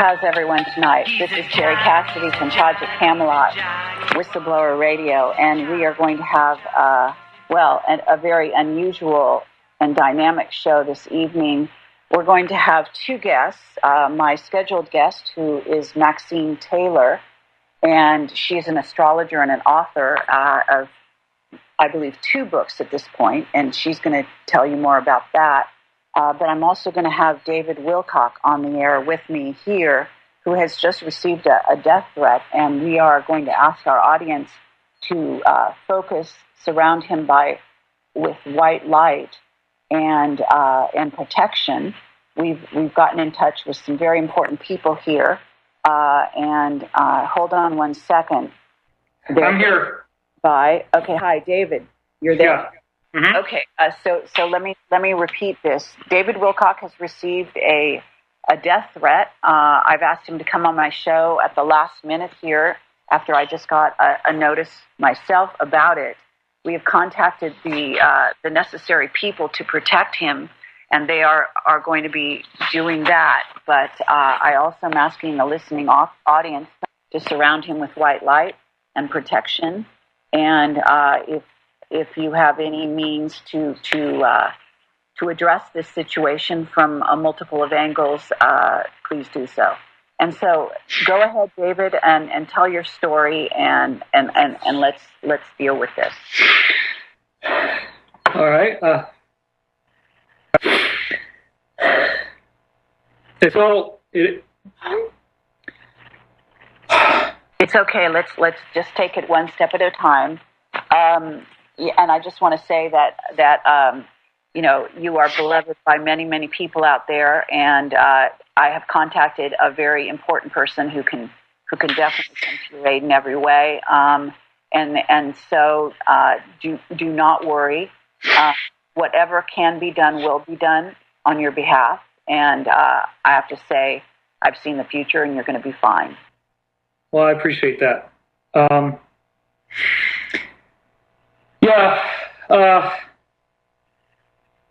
How's everyone tonight? This is Kerry Cassidy from Project Camelot, Whistleblower Radio, and we are going to have, a very unusual and dynamic show this evening. We're going to have two guests. My scheduled guest, who is Maxine Taylor, and she's an astrologer and an author of, I believe, 2 books at this point, and she's going to tell you more about that. But I'm also going to have David Wilcock on the air with me here, who has just received a death threat, and we are going to ask our audience to surround him with white light and protection. We've gotten in touch with some very important people here, and hold on one second. I'm here. Bye. Okay. Hi, David. You're there. Yeah. Mm-hmm. Okay, so let me repeat this. David Wilcock has received a death threat. I've asked him to come on my show at the last minute here after I just got a notice myself about it. We have contacted the necessary people to protect him, and they are going to be doing that. But I also am asking the listening audience to surround him with white light and protection, and if you have any means to address this situation from multiple of angles, please do so. And so, go ahead, David, and tell your story, and let's deal with this. All right. It's okay. Let's just take it one step at a time. And I just want to say that you are beloved by many, many people out there, and I have contacted a very important person who can definitely come to your aid in every way. So do not worry. Whatever can be done will be done on your behalf. And I have to say, I've seen the future, and you're going to be fine. Well, I appreciate that.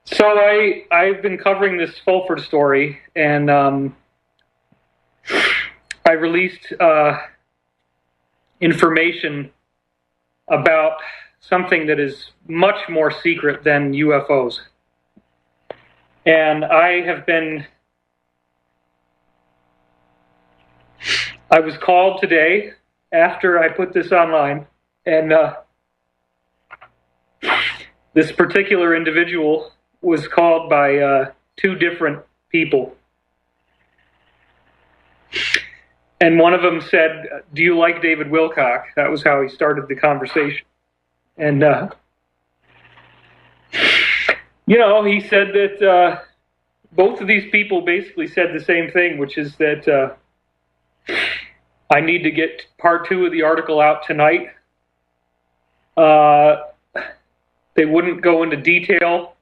So I've been covering this Fulford story, and I released information about something that is much more secret than UFOs. And I was called today after I put this online, and this particular individual was called by 2 different people. And one of them said, "Do you like David Wilcock?" That was how he started the conversation. And, he said that both of these people basically said the same thing, which is that I need to get part 2 of the article out tonight. They wouldn't go into detail,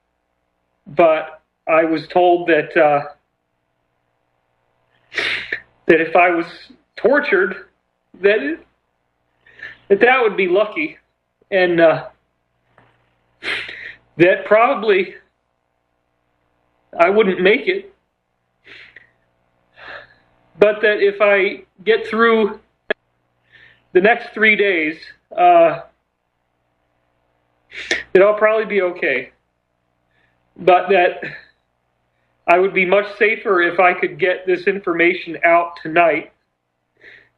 but I was told that if I was tortured, that would be lucky, and that probably I wouldn't make it, but that if I get through the next 3 days, that I'll probably be okay, but that I would be much safer if I could get this information out tonight,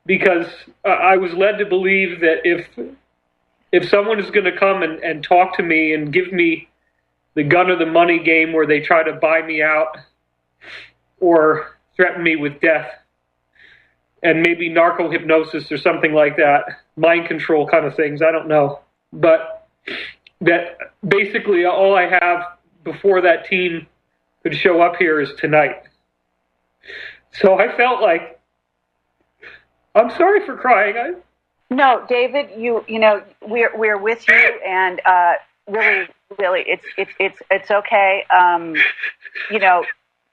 because I was led to believe that if someone is going to come and talk to me and give me the gun or the money game where they try to buy me out or threaten me with death, and maybe narco-hypnosis or something like that, mind control kind of things, I don't know, but that basically all I have before that team could show up here is tonight. So I felt like, I'm sorry for crying. No, David, we're with you, and really, it's okay.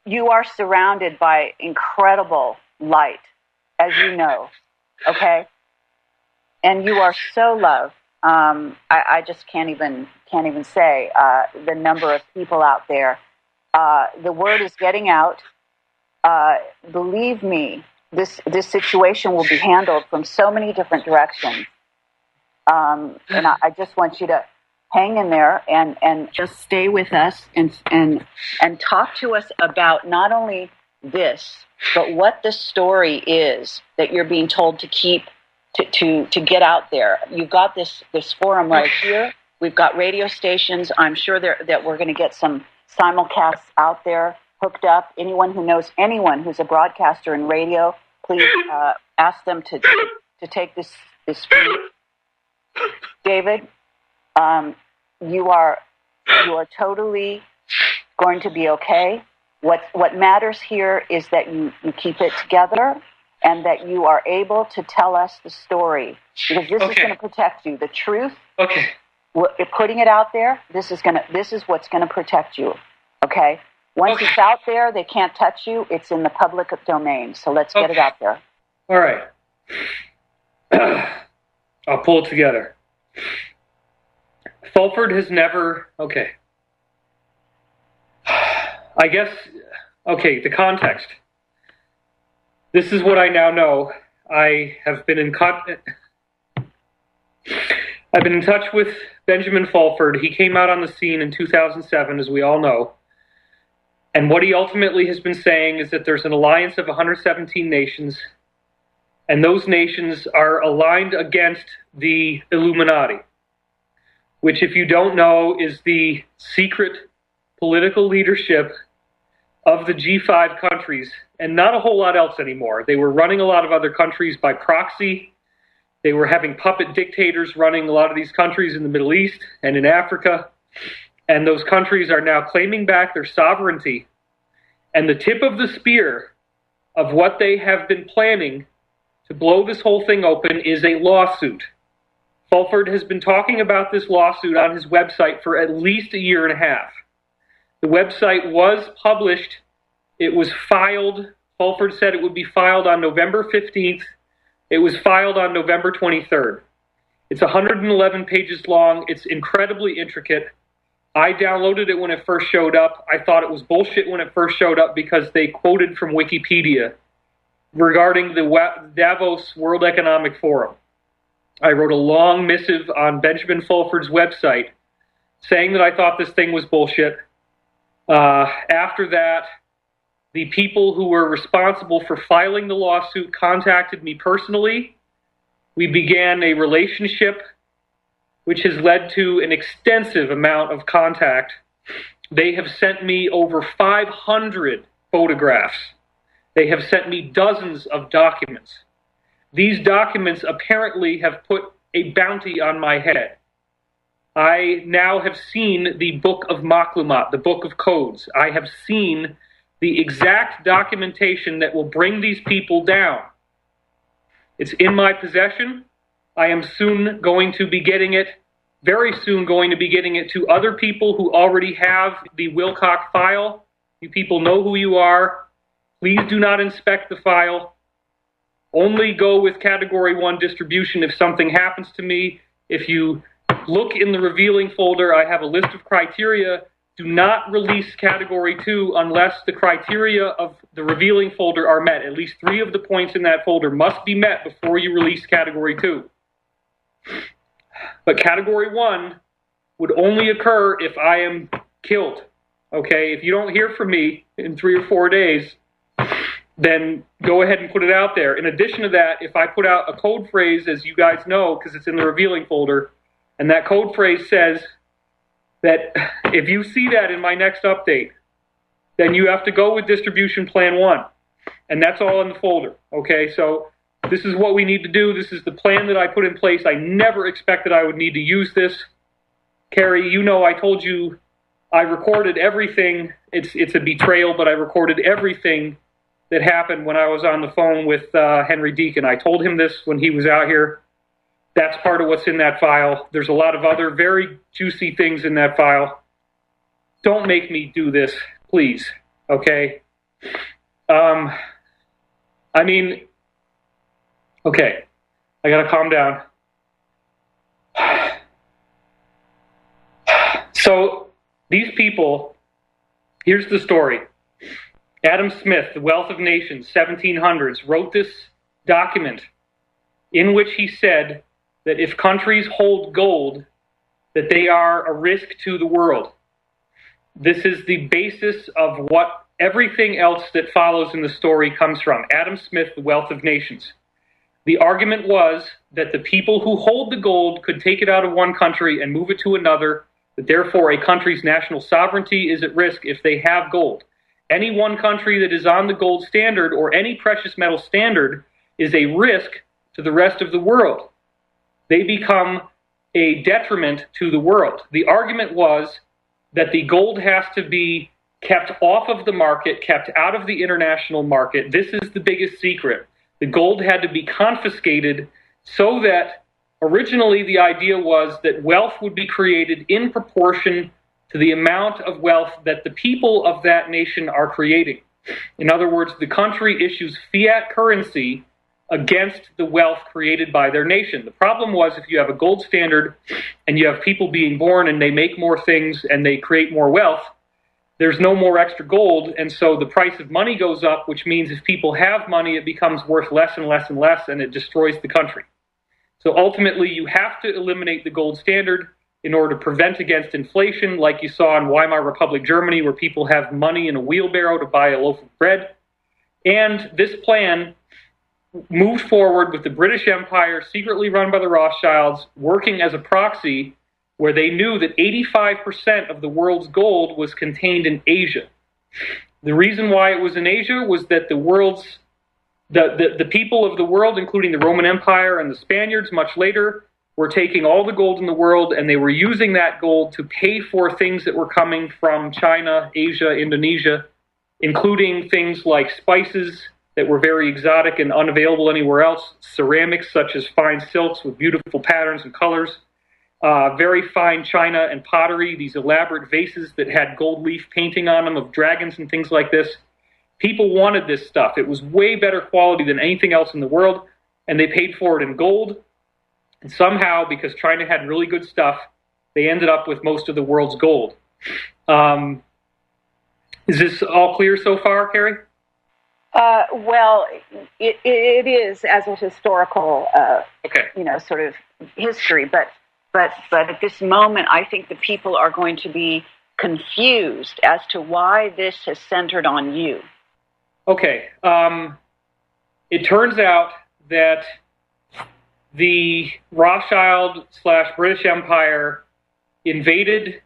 You are surrounded by incredible light, as you know, okay? And you are so loved. I just can't even say the number of people out there. The word is getting out. Believe me, this situation will be handled from so many different directions. And I just want you to hang in there and just stay with us and talk to us about not only this, but what the story is that you're being told to keep to get out there. You've got this forum right here. We've got radio stations. I'm sure that we're going to get some simulcasts out there hooked up. Anyone who knows anyone who's a broadcaster in radio, please ask them to take this feed. David, you are totally going to be okay. What matters here is that you keep it together and that you are able to tell us the story, because this is going to protect you. The truth. Okay. Putting it out there, this is what's going to protect you. Okay. Once it's out there, they can't touch you. It's in the public domain. So let's get it out there. All right. I'll pull it together. Fulford has never. Okay. I guess. Okay. The context. This is what I now know. I have been in I've been in touch with Benjamin Fulford. He came out on the scene in 2007, as we all know. And what he ultimately has been saying is that there's an alliance of 117 nations, and those nations are aligned against the Illuminati, which, if you don't know, is the secret political leadership of the G5 countries, and not a whole lot else anymore. They were running a lot of other countries by proxy. They were having puppet dictators running a lot of these countries in the Middle East and in Africa. And those countries are now claiming back their sovereignty. And the tip of the spear of what they have been planning to blow this whole thing open is a lawsuit. Fulford has been talking about this lawsuit on his website for at least a year and a half. The website was published. It was filed. Fulford said it would be filed on November 15th. It was filed on November 23rd. It's 111 pages long. It's incredibly intricate. I downloaded it when it first showed up. I thought it was bullshit when it first showed up because they quoted from Wikipedia regarding the Davos World Economic Forum. I wrote a long missive on Benjamin Fulford's website saying that I thought this thing was bullshit. After that, the people who were responsible for filing the lawsuit contacted me personally. We began a relationship which has led to an extensive amount of contact. They have sent me over 500 photographs. They have sent me dozens of documents. These documents apparently have put a bounty on my head. I now have seen the Book of Maklumat, the Book of Codes. I have seen the exact documentation that will bring these people down. It's in my possession. I am soon going to be getting it, very soon going to be getting it to other people who already have the Wilcock file. You people know who you are. Please do not inspect the file. Only go with Category 1 distribution if something happens to me. If you look in the revealing folder, I have a list of criteria. Do not release Category 2 unless the criteria of the revealing folder are met. At least 3 of the points in that folder must be met before you release Category 2. But Category 1 would only occur if I am killed. Okay, if you don't hear from me in 3 or 4 days, then go ahead and put it out there. In addition to that, if I put out a code phrase, as you guys know, because it's in the revealing folder, and that code phrase says that if you see that in my next update, then you have to go with distribution plan 1. And that's all in the folder. Okay, so this is what we need to do. This is the plan that I put in place. I never expected I would need to use this. Kerry, you know I told you I recorded everything. It's a betrayal, but I recorded everything that happened when I was on the phone with Henry Deacon. I told him this when he was out here. That's part of what's in that file. There's a lot of other very juicy things in that file. Don't make me do this, please, okay? I mean, okay, I gotta calm down. So, these people, here's the story. Adam Smith, The Wealth of Nations, 1700s, wrote this document in which he said that if countries hold gold, that they are a risk to the world. This is the basis of what everything else that follows in the story comes from. Adam Smith, The Wealth of Nations. The argument was that the people who hold the gold could take it out of one country and move it to another, that therefore a country's national sovereignty is at risk if they have gold. Any one country that is on the gold standard or any precious metal standard is a risk to the rest of the world. They become a detriment to the world. The argument was that the gold has to be kept off of the market, kept out of the international market. This is the biggest secret. The gold had to be confiscated so that originally the idea was that wealth would be created in proportion to the amount of wealth that the people of that nation are creating. In other words, the country issues fiat currency against the wealth created by their nation. The problem was if you have a gold standard and you have people being born and they make more things and they create more wealth, there's no more extra gold, and so the price of money goes up, which means if people have money, it becomes worth less and less and less, and it destroys the country. So ultimately, you have to eliminate the gold standard in order to prevent against inflation, like you saw in Weimar Republic Germany, where people have money in a wheelbarrow to buy a loaf of bread. And this plan moved forward with the British Empire, secretly run by the Rothschilds, working as a proxy where they knew that 85% of the world's gold was contained in Asia. The reason why it was in Asia was that the people of the world, including the Roman Empire and the Spaniards much later, were taking all the gold in the world and they were using that gold to pay for things that were coming from China, Asia, Indonesia, including things like spices that were very exotic and unavailable anywhere else, ceramics such as fine silks with beautiful patterns and colors, very fine china and pottery, these elaborate vases that had gold leaf painting on them of dragons and things like this. People wanted this stuff. It was way better quality than anything else in the world, and they paid for it in gold. And somehow, because China had really good stuff, they ended up with most of the world's gold. Is this all clear so far, Kerry? Well, it is as a historical, Okay. sort of history, but at this moment, I think the people are going to be confused as to why this has centered on you. Okay. It turns out that the Rothschild/British Empire invaded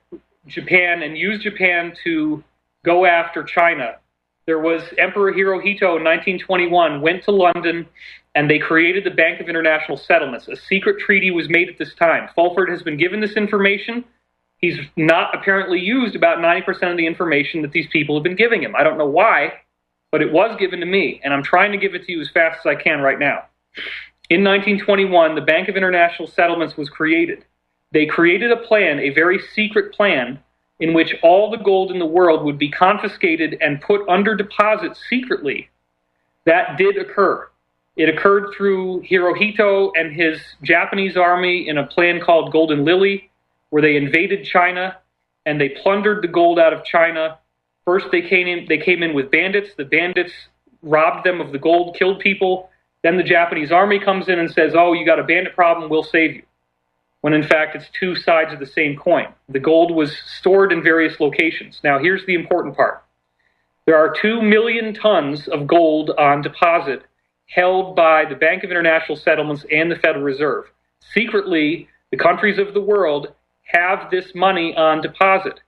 Japan and used Japan to go after China. There was Emperor Hirohito in 1921 went to London and they created the Bank of International Settlements. A secret treaty was made at this time. Fulford has been given this information. He's not apparently used about 90% of the information that these people have been giving him. I don't know why, but it was given to me, and I'm trying to give it to you as fast as I can right now. In 1921, the Bank of International Settlements was created. They created a plan, a very secret plan, in which all the gold in the world would be confiscated and put under deposit secretly. That did occur. It occurred through Hirohito and his Japanese army in a plan called Golden Lily, where they invaded China and they plundered the gold out of China. First they came in with bandits. The bandits robbed them of the gold, killed people. Then the Japanese army comes in and says, oh, you got a bandit problem, we'll save you. When in fact it's two sides of the same coin. The gold was stored in various locations. Now here's the important part. There are 2 million tons of gold on deposit held by the Bank of International Settlements and the Federal Reserve. Secretly, the countries of the world have this money on deposit.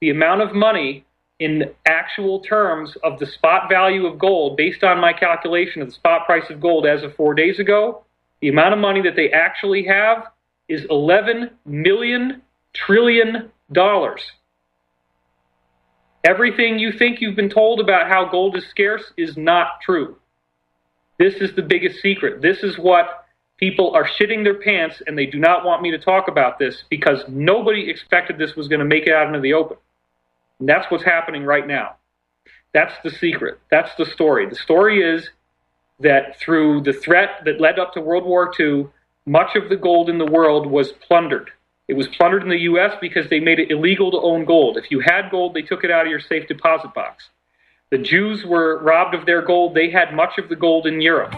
The amount of money in actual terms of the spot value of gold, based on my calculation of the spot price of gold as of 4 days ago, the amount of money that they actually have is $11 million trillion. Everything you think you've been told about how gold is scarce is not true. This is the biggest secret. This is what people are shitting their pants, and they do not want me to talk about this because nobody expected this was going to make it out into the open. And that's what's happening right now. That's the secret. That's the story. The story is that through the threat that led up to World War II, much of the gold in the world was plundered. It was plundered in the U.S. because they made it illegal to own gold. If you had gold, they took it out of your safe deposit box. The Jews were robbed of their gold. They had much of the gold in Europe.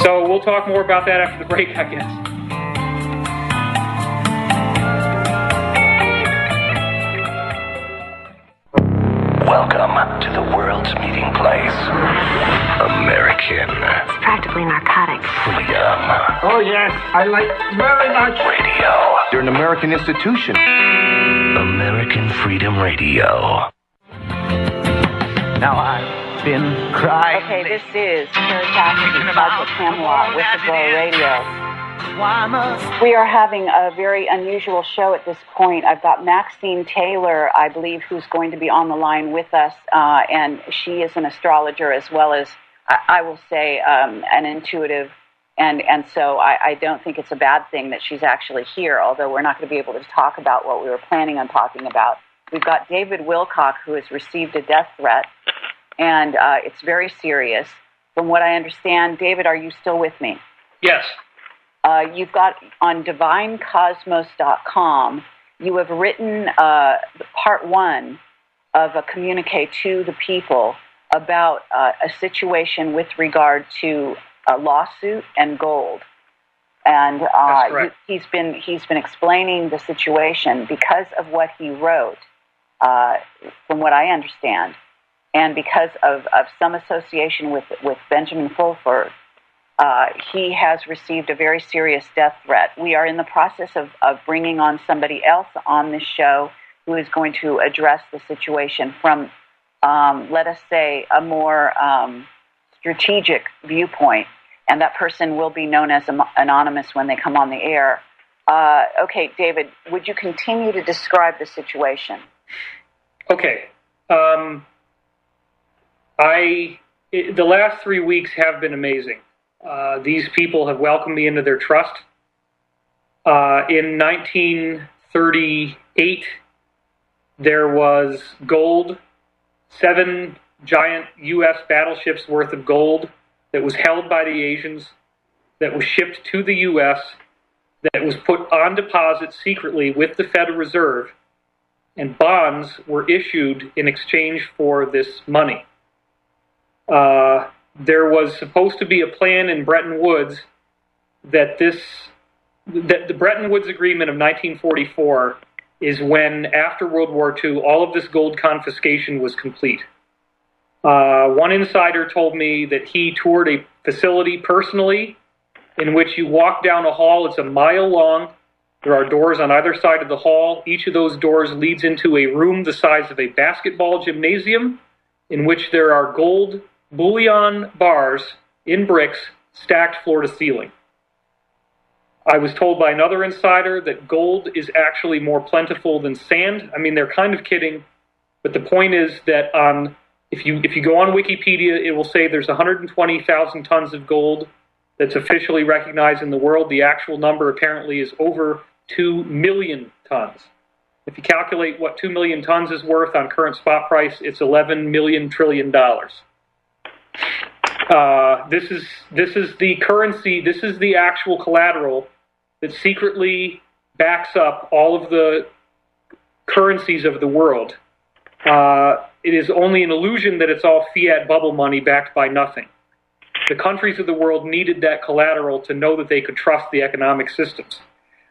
So we'll talk more about that after the break, I guess. Welcome to the world's meeting place. American. It's practically narcotic. Freedom. Oh, yes, I like very much. Radio. You're an American institution. American Freedom Radio. Now I've been crying. Okay, this is Kerry Cassidy, Project Camelot, Whistleblower Radio. We are having a very unusual show at this point. I've got Maxine Taylor, I believe, who's going to be on the line with us, and she is an astrologer as well as, I will say, an intuitive, and so I don't think it's a bad thing that she's actually here, although we're not going to be able to talk about what we were planning on talking about. We've got David Wilcock, who has received a death threat, and it's very serious. From what I understand, David, are you still with me? Yes. You've got on divinecosmos.com, you have written part one of a communique to the people about a situation with regard to a lawsuit and gold. And he's been explaining the situation because of what he wrote, from what I understand, and because of some association with Benjamin Fulford. He has received a very serious death threat. We are in the process of bringing on somebody else on this show who is going to address the situation from, let us say, a more strategic viewpoint. And that person will be known as anonymous when they come on the air. Okay, David, would you continue to describe the situation? Okay. The last 3 weeks have been amazing. These people have welcomed me into their trust. In 1938, there was gold, 7 giant U.S. battleships worth of gold that was held by the Asians, that was shipped to the U.S., that was put on deposit secretly with the Federal Reserve, and bonds were issued in exchange for this money. There was supposed to be a plan in Bretton Woods that the Bretton Woods Agreement of 1944 is when, after World War II, all of this gold confiscation was complete. One insider told me that he toured a facility personally in which you walk down a hall. It's a mile long. There are doors on either side of the hall. Each of those doors leads into a room the size of a basketball gymnasium in which there are gold bullion bars in bricks stacked floor to ceiling. I was told by another insider that gold is actually more plentiful than sand. I mean, they're kind of kidding, but the point is that if you go on Wikipedia, it will say there's 120,000 tons of gold that's officially recognized in the world. The actual number apparently is over 2 million tons. If you calculate what 2 million tons is worth on current spot price, it's $11 million trillion. This is the currency. This is the actual collateral that secretly backs up all of the currencies of the world. It is only an illusion that it's all fiat bubble money backed by nothing. The countries of the world needed that collateral to know that they could trust the economic systems.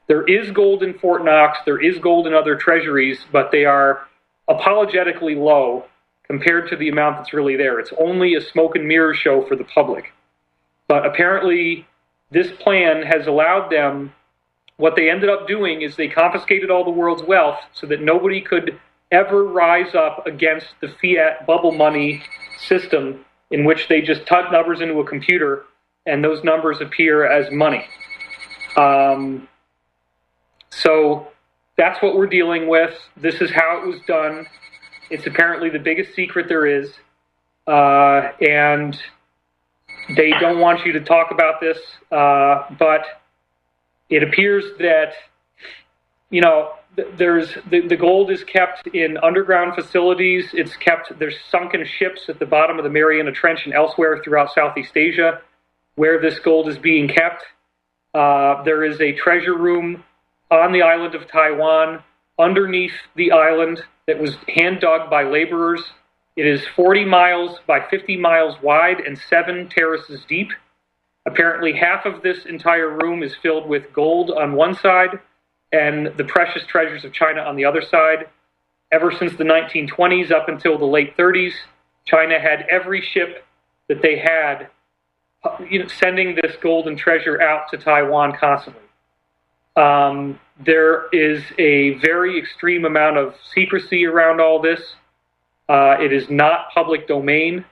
There is gold in Fort Knox. There is gold in other treasuries, but they are apologetically low compared to the amount that's really there. It's only a smoke and mirror show for the public. But apparently, this plan has allowed them, what they ended up doing is they confiscated all the world's wealth so that nobody could ever rise up against the fiat bubble money system in which they just type numbers into a computer and those numbers appear as money. So that's what we're dealing with. This is how it was done. It's apparently the biggest secret there is, and they don't want you to talk about this, but it appears that, the gold is kept in underground facilities. There's sunken ships at the bottom of the Mariana Trench and elsewhere throughout Southeast Asia where this gold is being kept. There is a treasure room on the island of Taiwan underneath the island that was hand dug by laborers. It is 40 miles by 50 miles wide and 7 terraces deep. Apparently half of this entire room is filled with gold on one side and the precious treasures of China on the other side. Ever since the 1920s up until the late 30s, China had every ship that they had sending this gold and treasure out to Taiwan constantly. There is a very extreme amount of secrecy around all this. It is not public domain.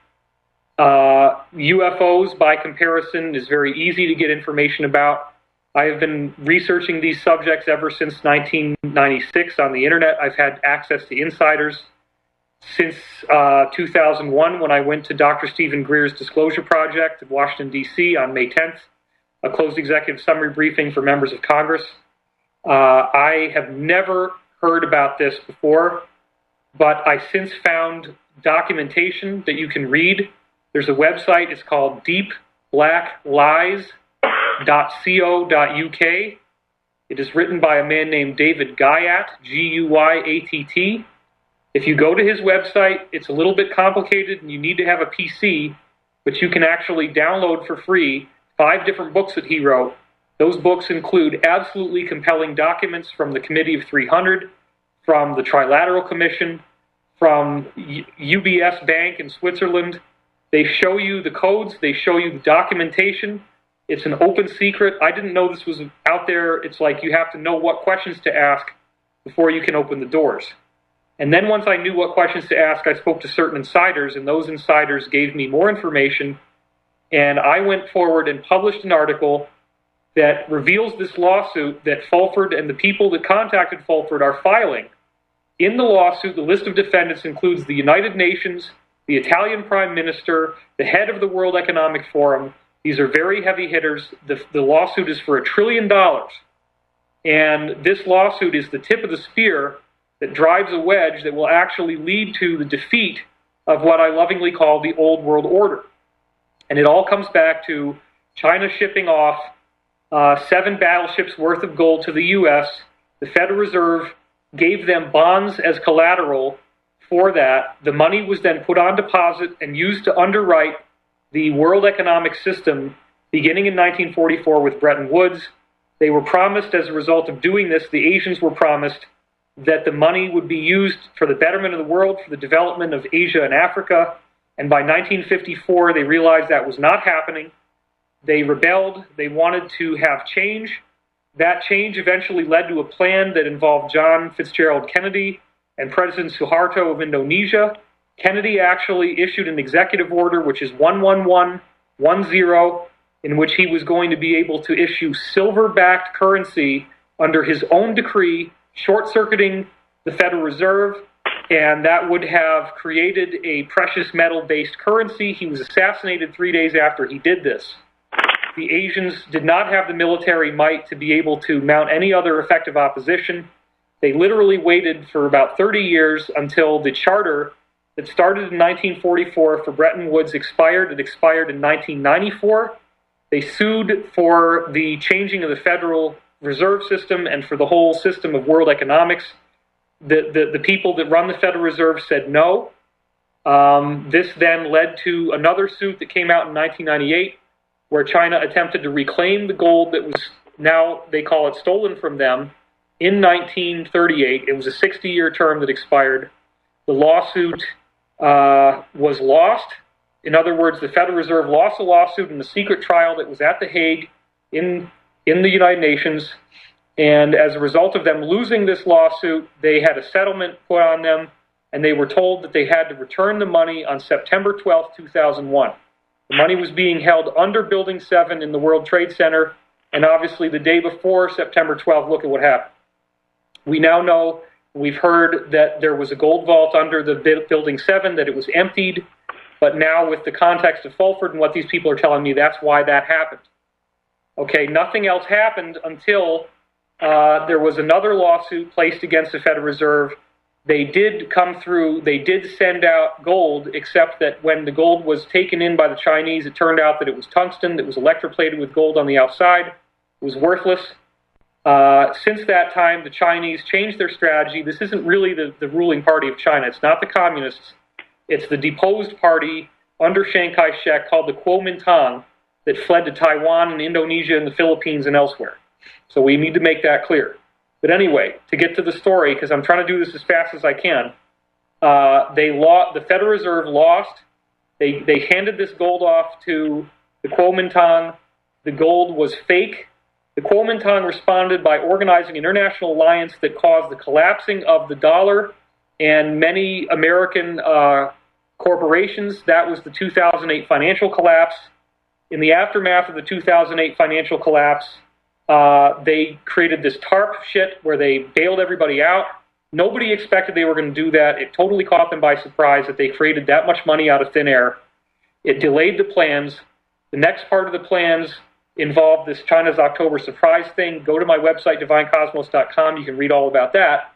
UFOs, by comparison, is very easy to get information about. I have been researching these subjects ever since 1996 on the internet. I've had access to insiders since 2001 when I went to Dr. Stephen Greer's Disclosure Project in Washington, D.C. on May 10th, a closed executive summary briefing for members of Congress. I have never heard about this before, but I since found documentation that you can read. There's a website, it's called deepblacklies.co.uk. It is written by a man named David Guyat, G-U-Y-A-T-T. If you go to his website, it's a little bit complicated and you need to have a PC, but you can actually download for free 5 different books that he wrote. Those books include absolutely compelling documents from the Committee of 300, from the Trilateral Commission, from UBS Bank in Switzerland. They show you the codes, they show you the documentation. It's an open secret. I didn't know this was out there. It's like you have to know what questions to ask before you can open the doors. And then once I knew what questions to ask, I spoke to certain insiders, and those insiders gave me more information. And I went forward and published an article that reveals this lawsuit that Fulford and the people that contacted Fulford are filing. In the lawsuit, the list of defendants includes the United Nations, the Italian Prime Minister, the head of the World Economic Forum. These are very heavy hitters. The lawsuit is for $1 trillion. And this lawsuit is the tip of the spear that drives a wedge that will actually lead to the defeat of what I lovingly call the old world order. And it all comes back to China shipping off 7 battleships worth of gold to the U.S. The Federal Reserve gave them bonds as collateral for that. The money was then put on deposit and used to underwrite the world economic system beginning in 1944 with Bretton Woods. They were promised, as a result of doing this, the Asians were promised that the money would be used for the betterment of the world, for the development of Asia and Africa. And by 1954, they realized that was not happening. They rebelled. They wanted to have change. That change eventually led to a plan that involved John Fitzgerald Kennedy and President Suharto of Indonesia. Kennedy actually issued an executive order, which is 11110, in which he was going to be able to issue silver-backed currency under his own decree, short-circuiting the Federal Reserve, and that would have created a precious metal-based currency. He was assassinated 3 days after he did this. The Asians did not have the military might to be able to mount any other effective opposition. They literally waited for about 30 years until the charter that started in 1944 for Bretton Woods expired. It expired in 1994. They sued for the changing of the Federal Reserve System and for the whole system of world economics. The people that run the Federal Reserve said no. This then led to another suit that came out in 1998, where China attempted to reclaim the gold that was now, they call it, stolen from them in 1938. It was a 60-year term that expired. The lawsuit was lost. In other words, the Federal Reserve lost a lawsuit in a secret trial that was at The Hague in the United Nations. And as a result of them losing this lawsuit, they had a settlement put on them, and they were told that they had to return the money on September 12th, 2001. The money was being held under Building 7 in the World Trade Center, and obviously the day before September 12th, look at what happened. We now know, we've heard that there was a gold vault under the Building 7, that it was emptied, but now with the context of Fulford and what these people are telling me, that's why that happened. Okay, nothing else happened until there was another lawsuit placed against the Federal Reserve. They did come through, they did send out gold, except that when the gold was taken in by the Chinese, it turned out that it was tungsten that was electroplated with gold on the outside. It was worthless. Since that time, the Chinese changed their strategy. This isn't really the ruling party of China. It's not the communists. It's the deposed party under Chiang Kai-shek called the Kuomintang that fled to Taiwan and Indonesia and the Philippines and elsewhere. So we need to make that clear. But anyway, to get to the story, because I'm trying to do this as fast as I can, the Federal Reserve lost. They handed this gold off to the Kuomintang. The gold was fake. The Kuomintang responded by organizing an international alliance that caused the collapsing of the dollar and many American corporations. That was the 2008 financial collapse. In the aftermath of the 2008 financial collapse, they created this TARP shit where they bailed everybody out. Nobody expected they were going to do that. It totally caught them by surprise that they created that much money out of thin air. It delayed the plans. The next part of the plans involved this China's October surprise thing. Go to my website, divinecosmos.com. You can read all about that.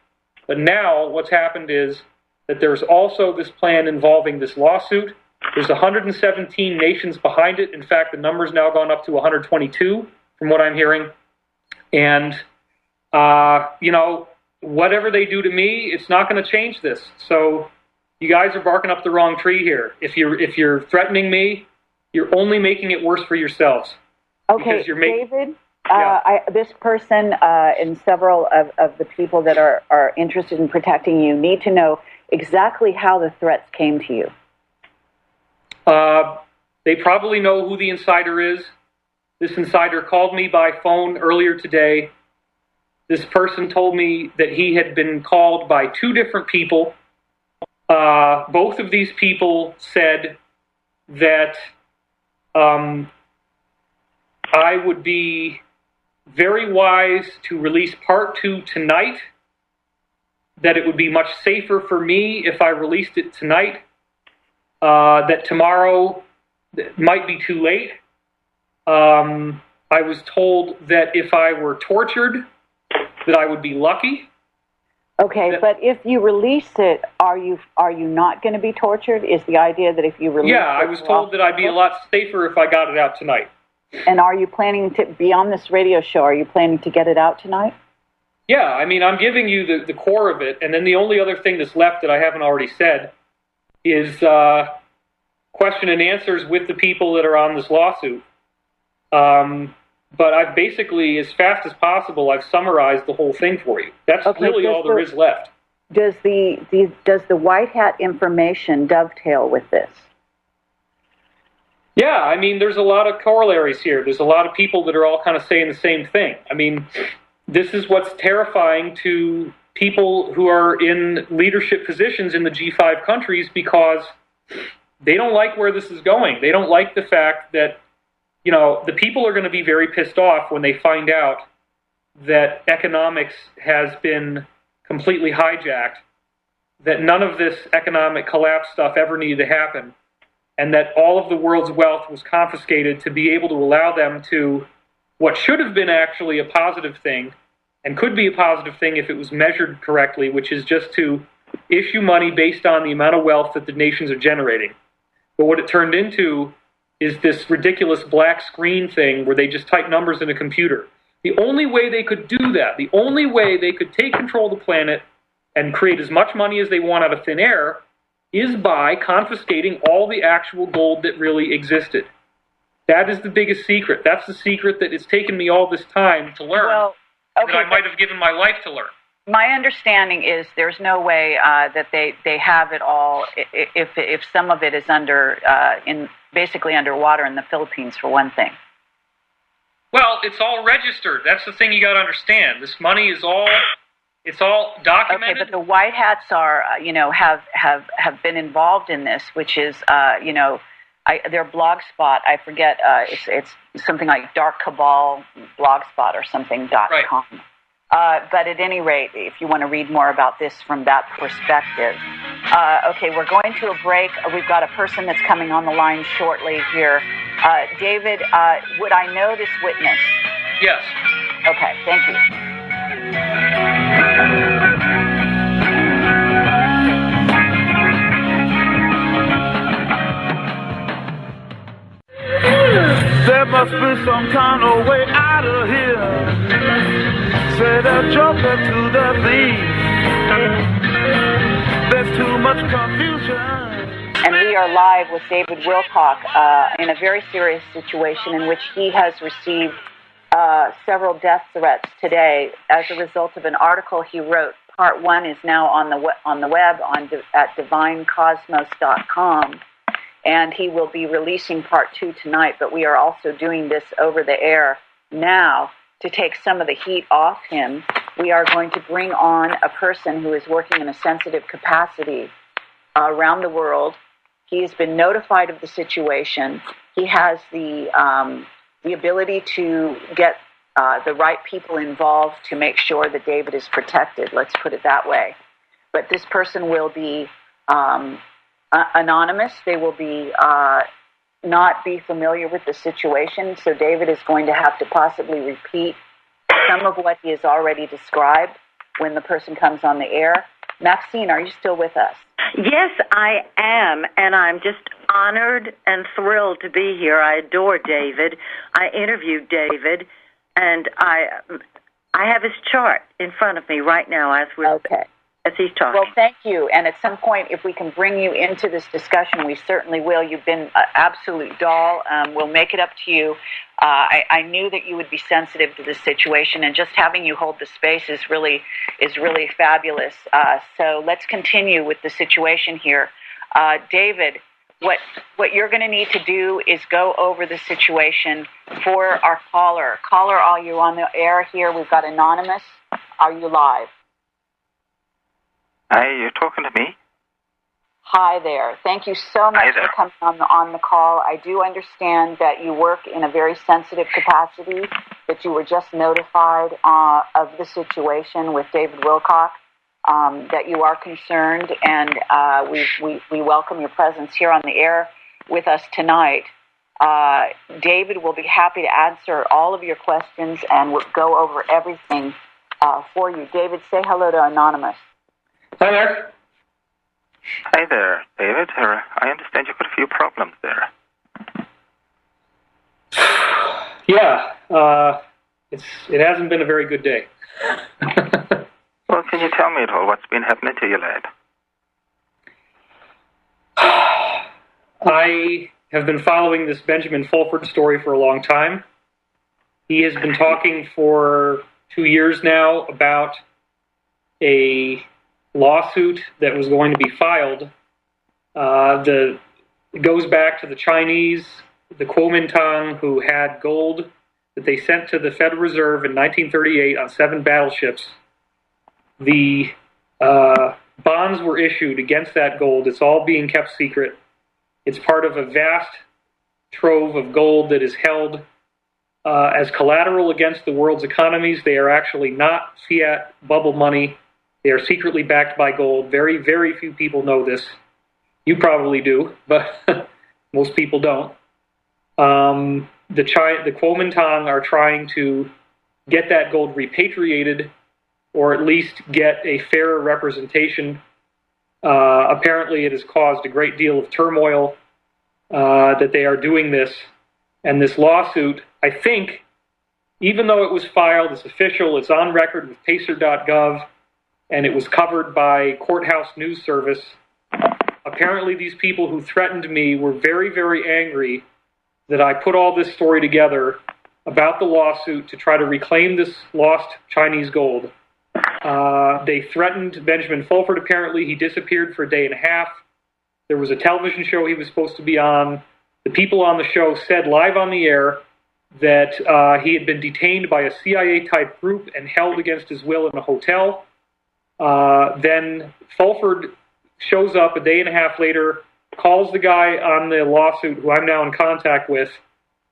But now what's happened is that there's also this plan involving this lawsuit. There's 117 nations behind it. In fact, the number's now gone up to 122 from what I'm hearing. And, whatever they do to me, it's not going to change this. So you guys are barking up the wrong tree here. If you're threatening me, you're only making it worse for yourselves. Okay, David, this person and several of the people that are interested in protecting you need to know exactly how the threats came to you. They probably know who the insider is. This insider called me by phone earlier today. This person told me that he had been called by two different people. Both of these people said that I would be very wise to release part 2 tonight, that it would be much safer for me if I released it tonight, that tomorrow might be too late. I was told that if I were tortured, that I would be lucky. Okay, but if you release it, are you not going to be tortured? Is the idea that if you release it... Yeah, I was told that I'd be a lot safer if I got it out tonight. And are you planning to be on this radio show? Are you planning to get it out tonight? Yeah, I mean, I'm giving you the core of it, and then the only other thing that's left that I haven't already said is question and answers with the people that are on this lawsuit. But I've basically, as fast as possible, I've summarized the whole thing for you. That's really all there is left. Does the white hat information dovetail with this? Yeah, I mean, there's a lot of corollaries here. There's a lot of people that are all kind of saying the same thing. I mean, this is what's terrifying to people who are in leadership positions in the G5 countries, because they don't like where this is going. They don't like the fact that, the people are going to be very pissed off when they find out that economics has been completely hijacked, that none of this economic collapse stuff ever needed to happen, and that all of the world's wealth was confiscated to be able to allow them to, what should have been actually a positive thing, and could be a positive thing if it was measured correctly, which is just to issue money based on the amount of wealth that the nations are generating. But what it turned into is this ridiculous black screen thing where they just type numbers in a computer. The only way they could do that, the only way they could take control of the planet and create as much money as they want out of thin air, is by confiscating all the actual gold that really existed. That is the biggest secret. That's the secret that it's taken me all this time to learn, that I might have given my life to learn. My understanding is there's no way that they have it all if some of it is basically underwater in the Philippines, for one thing. Well, it's all registered. That's the thing you got to understand. This money is all documented. Okay, but the white hats are have been involved in this, which is their blog spot. I forget. It's something like Dark Cabal Blogspot or something .com. Right. But at any rate, if you want to read more about this from that perspective. Okay, we're going to a break. We've got a person that's coming on the line shortly here. David, would I know this witness? Yes. Okay, thank you. There must be some kind of way out of here. Say the joker to the thief. There's too much confusion. And we are live with David Wilcock in a very serious situation in which he has received several death threats today as a result of an article he wrote. Part 1 is now on the web at divinecosmos.com, and he will be releasing Part 2 tonight, but we are also doing this over the air now to take some of the heat off him. We are going to bring on a person who is working in a sensitive capacity around the world. He has been notified of the situation. He has the ability to get the right people involved to make sure that David is protected. Let's put it that way. But this person will be anonymous. They will be not be familiar with the situation. So David is going to have to possibly repeat some of what he has already described when the person comes on the air. Maxine, are you still with us? Yes, I am, and I'm just honored and thrilled to be here. I adore David. I interviewed David, and I have his chart in front of me right now as he's talking. Well, thank you. And at some point, if we can bring you into this discussion, we certainly will. You've been an absolute doll. We'll make it up to you. I knew that you would be sensitive to this situation, and just having you hold the space is really fabulous. So let's continue with the situation here. David, what you're going to need to do is go over the situation for our caller. Caller, are you on the air here? We've got Anonymous. Are you live? Hi, you're talking to me? Hi there. Thank you so much for coming on the call. I do understand that you work in a very sensitive capacity, that you were just notified of the situation with David Wilcock, that you are concerned, and we welcome your presence here on the air with us tonight. David will be happy to answer all of your questions and we'll go over everything for you. David, say hello to Anonymous. Hi there. Hi there, David. I understand you've got a few problems there. Yeah, it hasn't been a very good day. Well, can you tell me at all what's been happening to you, lad? I have been following this Benjamin Fulford story for a long time. He has been talking for 2 years now about a lawsuit that was going to be filed. It goes back to the Chinese, the Kuomintang, who had gold that they sent to the Federal Reserve in 1938 on 7 battleships. The bonds were issued against that gold. It's all being kept secret. It's part of a vast trove of gold that is held as collateral against the world's economies. They are actually not fiat bubble money. They are secretly backed by gold. Very, very few people know this. You probably do, but most people don't. The Kuomintang are trying to get that gold repatriated, or at least get a fairer representation. Apparently, it has caused a great deal of turmoil that they are doing this. And this lawsuit, I think, even though it was filed, it's official, it's on record with pacer.gov, and it was covered by Courthouse News Service. Apparently, these people who threatened me were very, very angry that I put all this story together about the lawsuit to try to reclaim this lost Chinese gold. They threatened Benjamin Fulford, apparently. He disappeared for a day and a half. There was a television show he was supposed to be on. The people on the show said live on the air that he had been detained by a CIA-type group and held against his will in a hotel. Then Fulford shows up a day and a half later, calls the guy on the lawsuit, who I'm now in contact with,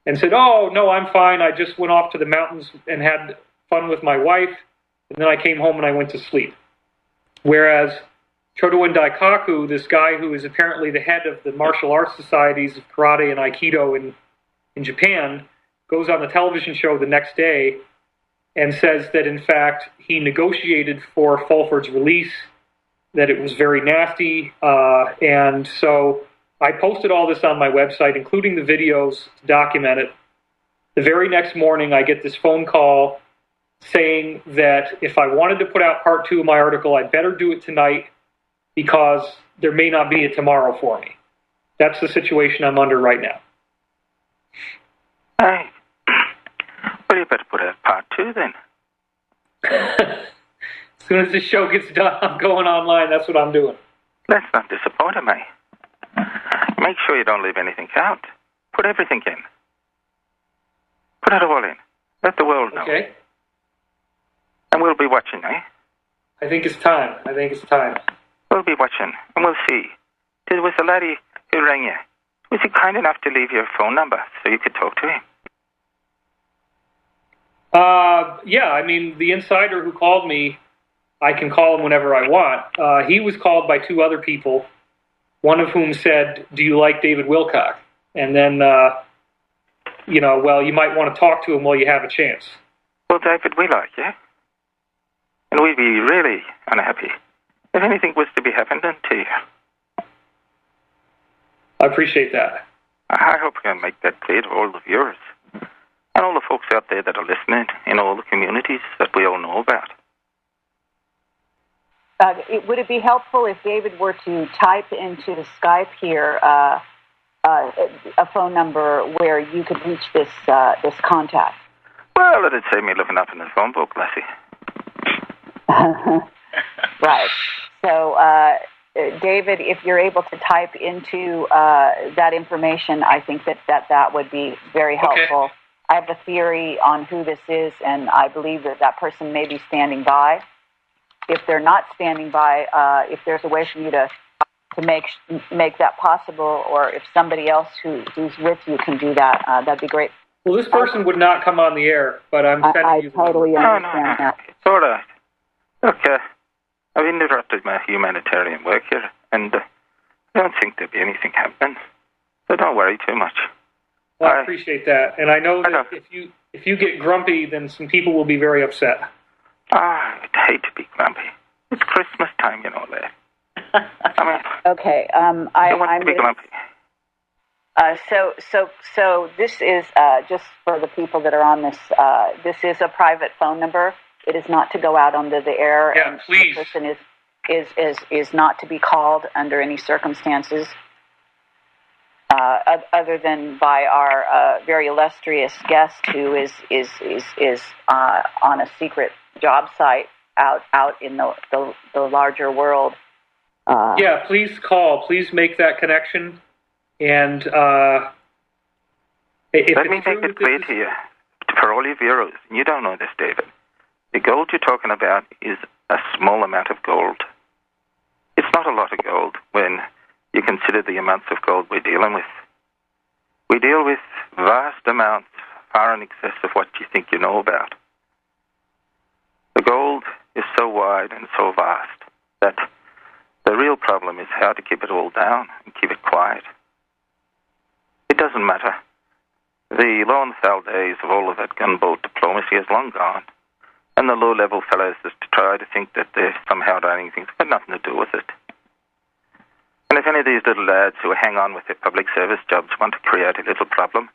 and said, "Oh, no, I'm fine. I just went off to the mountains and had fun with my wife, and then I came home and I went to sleep." Whereas Chodoin Daikaku, this guy who is apparently the head of the martial arts societies of karate and aikido in Japan, goes on the television show the next day and says that, in fact, he negotiated for Fulford's release, that it was very nasty. And so I posted all this on my website, including the videos to document it. The very next morning, I get this phone call saying that if I wanted to put out part 2 of my article, I'd better do it tonight because there may not be a tomorrow for me. That's the situation I'm under right now. Hey, well, you better put out part 2 then. As soon as this show gets done, I'm going online. That's what I'm doing. That's not disappointing me. Make sure you don't leave anything out. Put everything in. Put it all in. Let the world know. Okay. And we'll be watching, eh? I think it's time. We'll be watching, and we'll see. There was a laddie who rang you. Was he kind enough to leave your phone number so you could talk to him? Yeah, I mean, the insider who called me, I can call him whenever I want. He was called by 2 other people, one of whom said, "Do you like David Wilcock?" And then, well, you might want to talk to him while you have a chance. Well, David, we like you. And we'd be really unhappy if anything was to be happening to you. I appreciate that. I hope I can make that clear to all the viewers and all the folks out there that are listening in all the communities that we all know about. Would it be helpful if David were to type into the Skype here a phone number where you could reach this contact? Well, it'd save me looking up in the phone book, Lassie. Right. So, David, if you're able to type into that information, I think that would be very helpful. Okay. I have a theory on who this is, and I believe that person may be standing by. If they're not standing by, if there's a way for you to make that possible, or if somebody else who's with you can do that, that'd be great. Well, this person would not come on the air, but I'm sending you. I totally understand that. It's all right. Look, I've interrupted my humanitarian work here, and I don't think there'll be anything happening. So don't worry too much. Well, I appreciate that, and I know that if you get grumpy, then some people will be very upset. I'd hate to be grumpy. It's Christmas time, you know that. I mean, okay. I want to be grumpy. So this is just for the people that are on this. This is a private phone number. It is not to go out onto the air. Yeah, and please. The person is not to be called under any circumstances, other than by our very illustrious guest who is on a secret job site out in the larger world. Yeah, please call. Please make that connection. And let me make it clear to you, for all your viewers, you don't know this, David. The gold you're talking about is a small amount of gold. It's not a lot of gold when you consider the amounts of gold we're dealing with. We deal with vast amounts, far in excess of what you think you know about. The gold is so wide and so vast that the real problem is how to keep it all down and keep it quiet. It doesn't matter. The low-and-foul days of all of that gunboat diplomacy is long gone. And the low-level fellows that try to think that they're somehow running things have nothing to do with it. And if any of these little lads who hang on with their public service jobs want to create a little problem,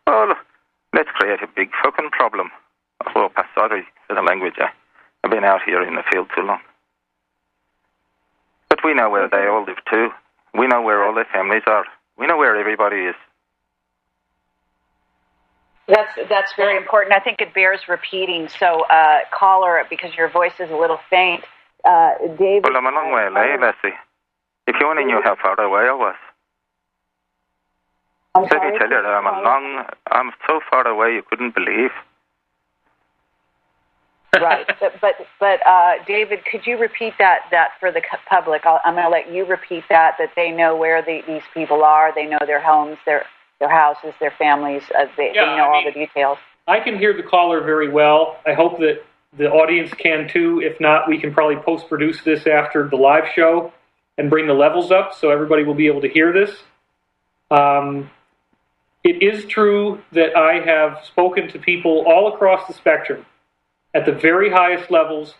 well, let's create a big fucking problem. Oh, sorry for the language. I've been out here in the field too long. But we know where they all live too. We know where all their families are. We know where everybody is. That's very important. I think it bears repeating. So, caller, because your voice is a little faint, David. Well, I'm a long way away, Lassie. If you only knew how far away I was. Let me tell you that I'm so far away you couldn't believe. Right, but David, could you repeat that for the public? I'm going to let you repeat that they know where these people are. They know their homes, their houses, their families. They know all the details. I can hear the caller very well. I hope that the audience can too. If not, we can probably post-produce this after the live show and bring the levels up so everybody will be able to hear this. It is true that I have spoken to people all across the spectrum at the very highest levels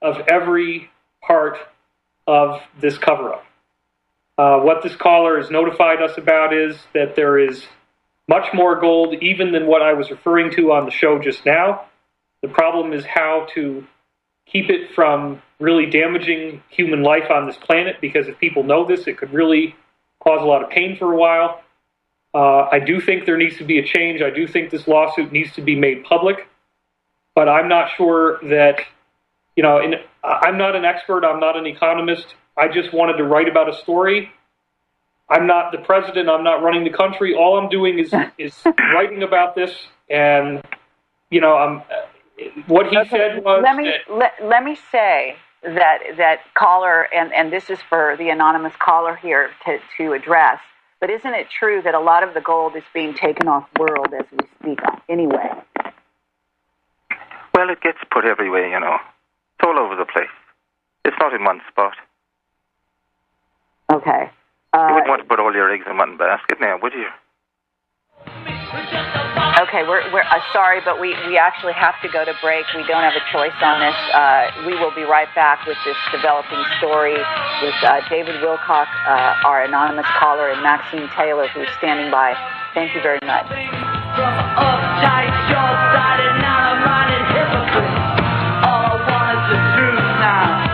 of every part of this cover-up. What this caller has notified us about is that there is much more gold even than what I was referring to on the show just now. The problem is how to keep it from really damaging human life on this planet, because if people know this, it could really cause a lot of pain for a while. I do think there needs to be a change. I do think this lawsuit needs to be made public, but I'm not sure that, I'm not an expert. I'm not an economist. I just wanted to write about a story. I'm not the president. I'm not running the country. All I'm doing is writing about this, and what he said was. Let me say that caller, and this is for the anonymous caller here to address. But isn't it true that a lot of the gold is being taken off world as we speak? Anyway. Well, it gets put everywhere. It's all over the place. It's not in one spot. Okay. You wouldn't want to put all your eggs in one basket now, would you? Okay, we're sorry, but we actually have to go to break. We don't have a choice on this. We will be right back with this developing story with David Wilcock, our anonymous caller, and Maxine Taylor, who's standing by. Thank you very much. From uptight, short-sighted, narrow-minded hypocrite. All I want is the truth now.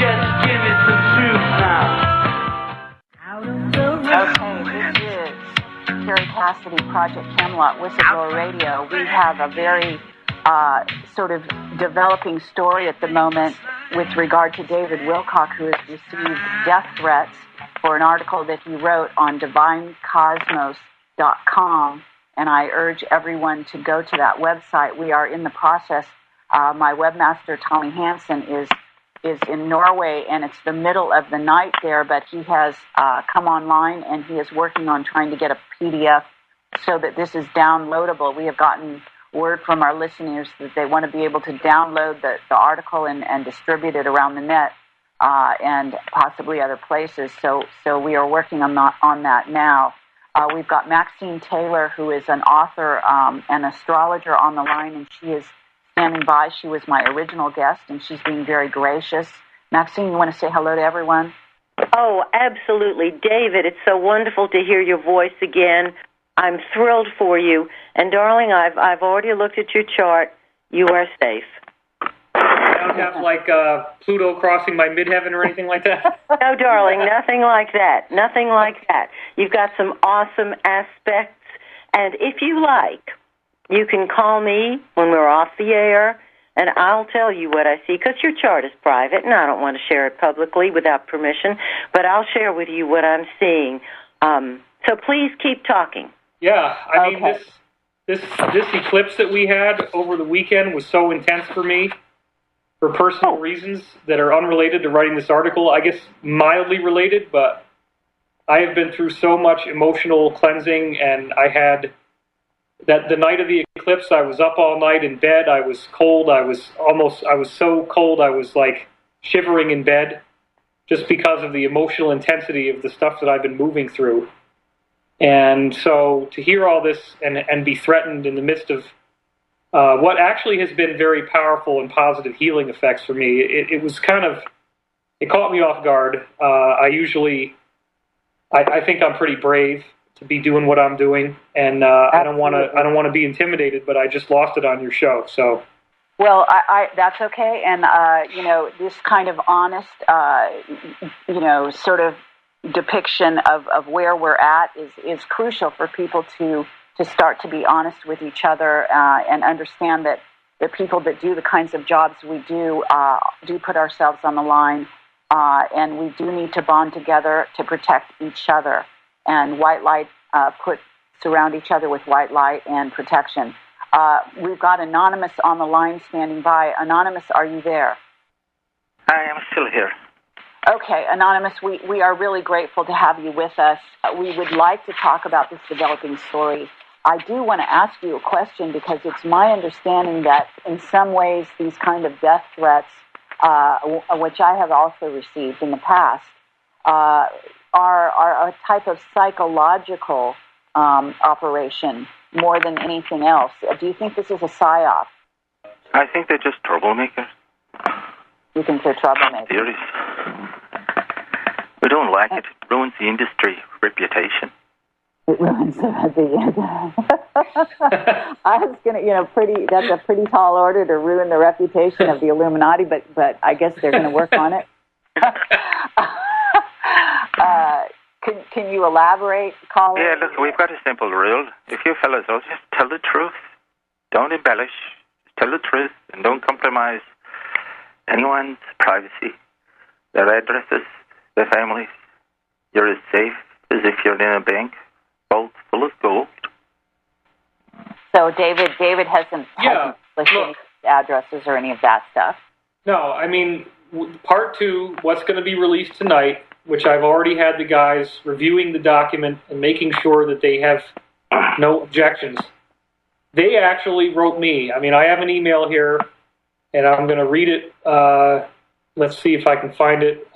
Just give me some truth now. Okay, this is Kerry Cassidy, Project Camelot, Whistleblower Radio. We have a very sort of developing story at the moment with regard to David Wilcock, who has received death threats for an article that he wrote on divinecosmos.com, and I urge everyone to go to that website. We are in the process. My webmaster, Tommy Hansen, is in Norway, and it's the middle of the night there, but he has come online, and he is working on trying to get a PDF so that this is downloadable. We have gotten word from our listeners that they want to be able to download the article and distribute it around the net and possibly other places. So we are working on that now. We've got Maxine Taylor, who is an author and astrologer, on the line, and she is standing by. She was my original guest, and she's being very gracious. Maxine, you want to say hello to everyone? Oh, absolutely. David, it's so wonderful to hear your voice again. I'm thrilled for you. And, darling, I've already looked at your chart. You are safe. I don't have, like, Pluto crossing my midheaven or anything like that? No, darling, nothing like that. Nothing like that. You've got some awesome aspects. And if you like, you can call me when we're off the air, and I'll tell you what I see, because your chart is private, and I don't want to share it publicly without permission, but I'll share with you what I'm seeing. So please keep talking. Yeah, I mean, this eclipse that we had over the weekend was so intense for me for personal reasons that are unrelated to writing this article. I guess mildly related, but I have been through so much emotional cleansing, and I had... that the night of the eclipse, I was up all night in bed. I was cold. I was so cold, I was like shivering in bed just because of the emotional intensity of the stuff that I've been moving through. And so to hear all this and be threatened in the midst of what actually has been very powerful and positive healing effects for me, it was kind of, it caught me off guard. I think I'm pretty brave to be doing what I'm doing, and I don't want to be intimidated, but I just lost it on your show. So, well, I that's okay, and this kind of honest, sort of depiction of where we're at is crucial for people to start to be honest with each other and understand that the people that do the kinds of jobs we do put ourselves on the line, and we do need to bond together to protect each other. And white light, surround each other with white light and protection. We've got Anonymous on the line standing by. Anonymous, are you there? I am still here. Okay, Anonymous, we are really grateful to have you with us. We would like to talk about this developing story. I do want to ask you a question, because it's my understanding that in some ways these kind of death threats, which I have also received in the past, are a type of psychological operation more than anything else. Do you think this is a psyop? I think they're just troublemakers. You think they're troublemakers? Serious. We don't like it. It ruins the industry reputation. It ruins the I was gonna, that's a pretty tall order to ruin the reputation of the Illuminati, but I guess they're going to work on it. Can you elaborate, caller? Yeah, look, we've got a simple rule. If you fellas all just tell the truth, don't embellish, tell the truth, and don't compromise anyone's privacy, their addresses, their families. You're as safe as if you're in a bank, both full of gold. So David hasn't listed any addresses or any of that stuff. No, I mean, part 2, what's going to be released tonight, which I've already had the guys reviewing the document and making sure that they have no objections. They actually wrote me. I mean, I have an email here, and I'm going to read it. Let's see if I can find it.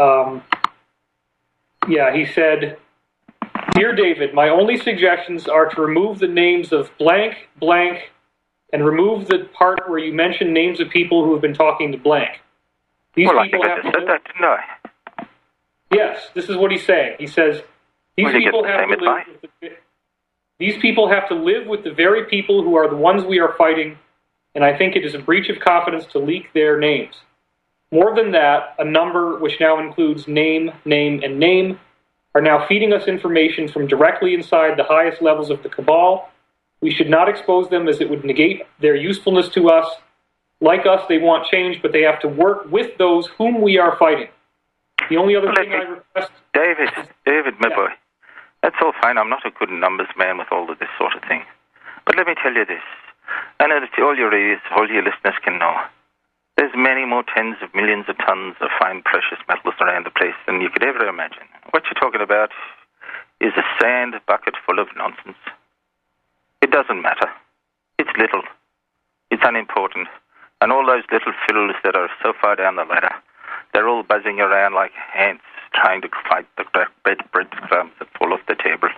He said, "Dear David, my only suggestions are to remove the names of blank, blank, and remove the part where you mention names of people who have been talking to blank. These people have to live." That, didn't I? Yes, this is what he's saying. He says, these people have to live with the very people who are the ones we are fighting, and I think it is a breach of confidence to leak their names. More than that, a number which now includes name, and name are now feeding us information from directly inside the highest levels of the cabal. We should not expose them as it would negate their usefulness to us. Like us, they want change, but they have to work with those whom we are fighting. The only other thing I request... David, my boy, that's all fine. I'm not a good numbers man with all of this sort of thing. But let me tell you this, and all your listeners can know. There's many more tens of millions of tons of fine precious metals around the place than you could ever imagine. What you're talking about is a sand bucket full of nonsense. It doesn't matter. It's little. It's unimportant. And all those little fiddles that are so far down the ladder, they're all buzzing around like ants trying to fight the breadcrumbs that fall off the table.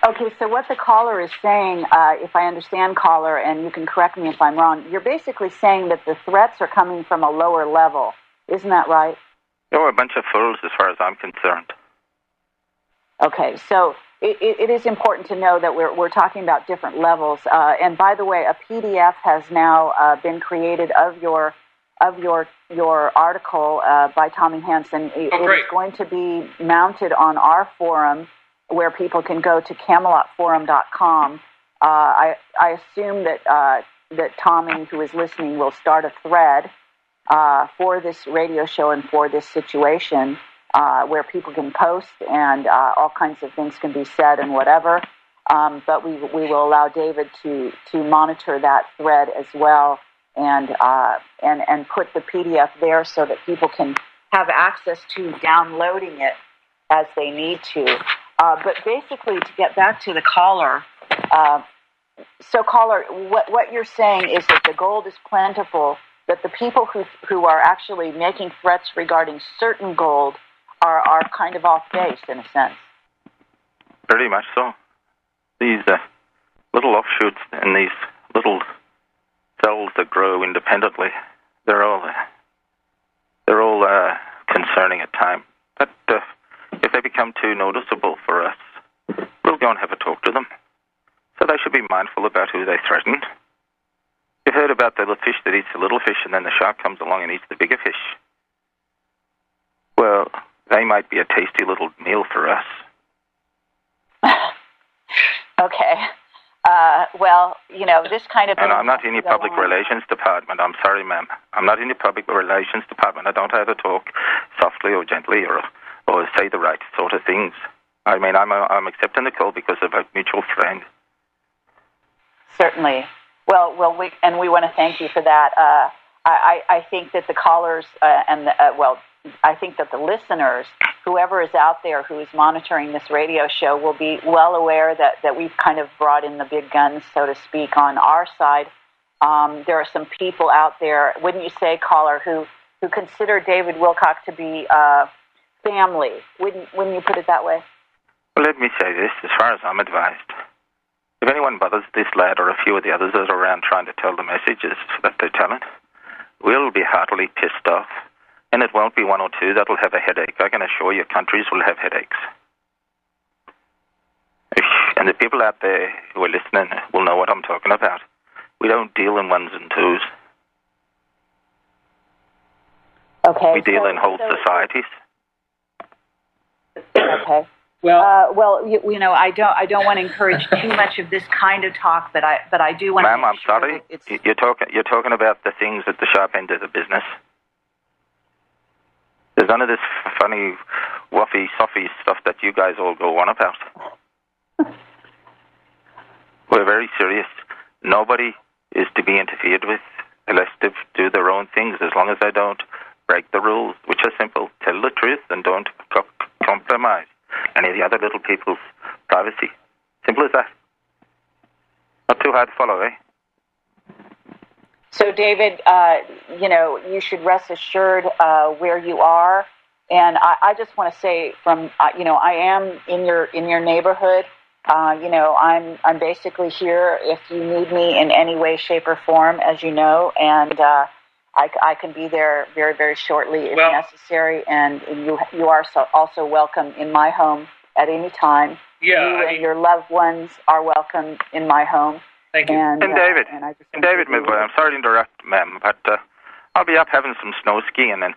Okay, so what the caller is saying, if I understand, caller, and you can correct me if I'm wrong, you're basically saying that the threats are coming from a lower level. Isn't that right? You're a bunch of fools as far as I'm concerned. Okay, so it is important to know that we're talking about different levels. And by the way, a PDF has now been created of your article by Tommy Hansen. It is going to be mounted on our forum, where people can go to CamelotForum.com. I assume that Tommy, who is listening, will start a thread for this radio show and for this situation, where people can post and all kinds of things can be said and whatever. But we will allow David to monitor that thread as well and put the PDF there so that people can have access to downloading it as they need to. But basically, to get back to the caller, so caller, what you're saying is that the gold is plentiful, that the people who are actually making threats regarding certain gold are kind of off base in a sense. Pretty much so. These little offshoots and these little cells that grow independently, they're all concerning at times. But if they become too noticeable for us, we'll go and have a talk to them. So they should be mindful about who they threaten. You've heard about the little fish that eats the little fish and then the shark comes along and eats the bigger fish. Well, they might be a tasty little meal for us. Okay. Well, this kind of... And I'm not in your public relations department. I'm sorry, ma'am. I'm not in your public relations department. I don't have to talk softly or gently or say the right sort of things. I mean, I'm accepting the call because of a mutual friend. Certainly. Well, we want to thank you for that. I think that the callers I think that the listeners, whoever is out there who is monitoring this radio show, will be well aware that we've kind of brought in the big guns, so to speak, on our side. There are some people out there, wouldn't you say, caller, who consider David Wilcock to be family? Wouldn't you put it that way? Well, let me say this, as far as I'm advised. If anyone bothers this lad or a few of the others that are around trying to tell the messages that they're telling, we'll be heartily pissed off. And it won't be one or two that'll have a headache. I can assure you countries will have headaches. And And the people out there who are listening will know what I'm talking about. We don't deal in ones and twos. Okay. We deal in whole societies. Okay. Well, you know, I don't want to encourage too much of this kind of talk, but I do want to. Ma'am, I'm sorry. You're talking about the things at the sharp end of the business. There's none of this funny, wuffy, soffy stuff that you guys all go on about. We're very serious. Nobody is to be interfered with unless they do their own things, as long as they don't break the rules, which are simple. Tell the truth and don't compromise any of the other little people's privacy. Simple as that. Not too hard to follow, eh? So, David, you know, you should rest assured where you are. And I just want to say, from you know, I am in your neighborhood. You know, I'm basically here if you need me in any way, shape, or form, as you know, and I can be there very, very shortly if necessary. And you are also welcome in my home at any time. Yeah, you and your loved ones are welcome in my home. Thank you. And David, David, I'm sorry to interrupt, ma'am, but I'll be up having some snow skiing and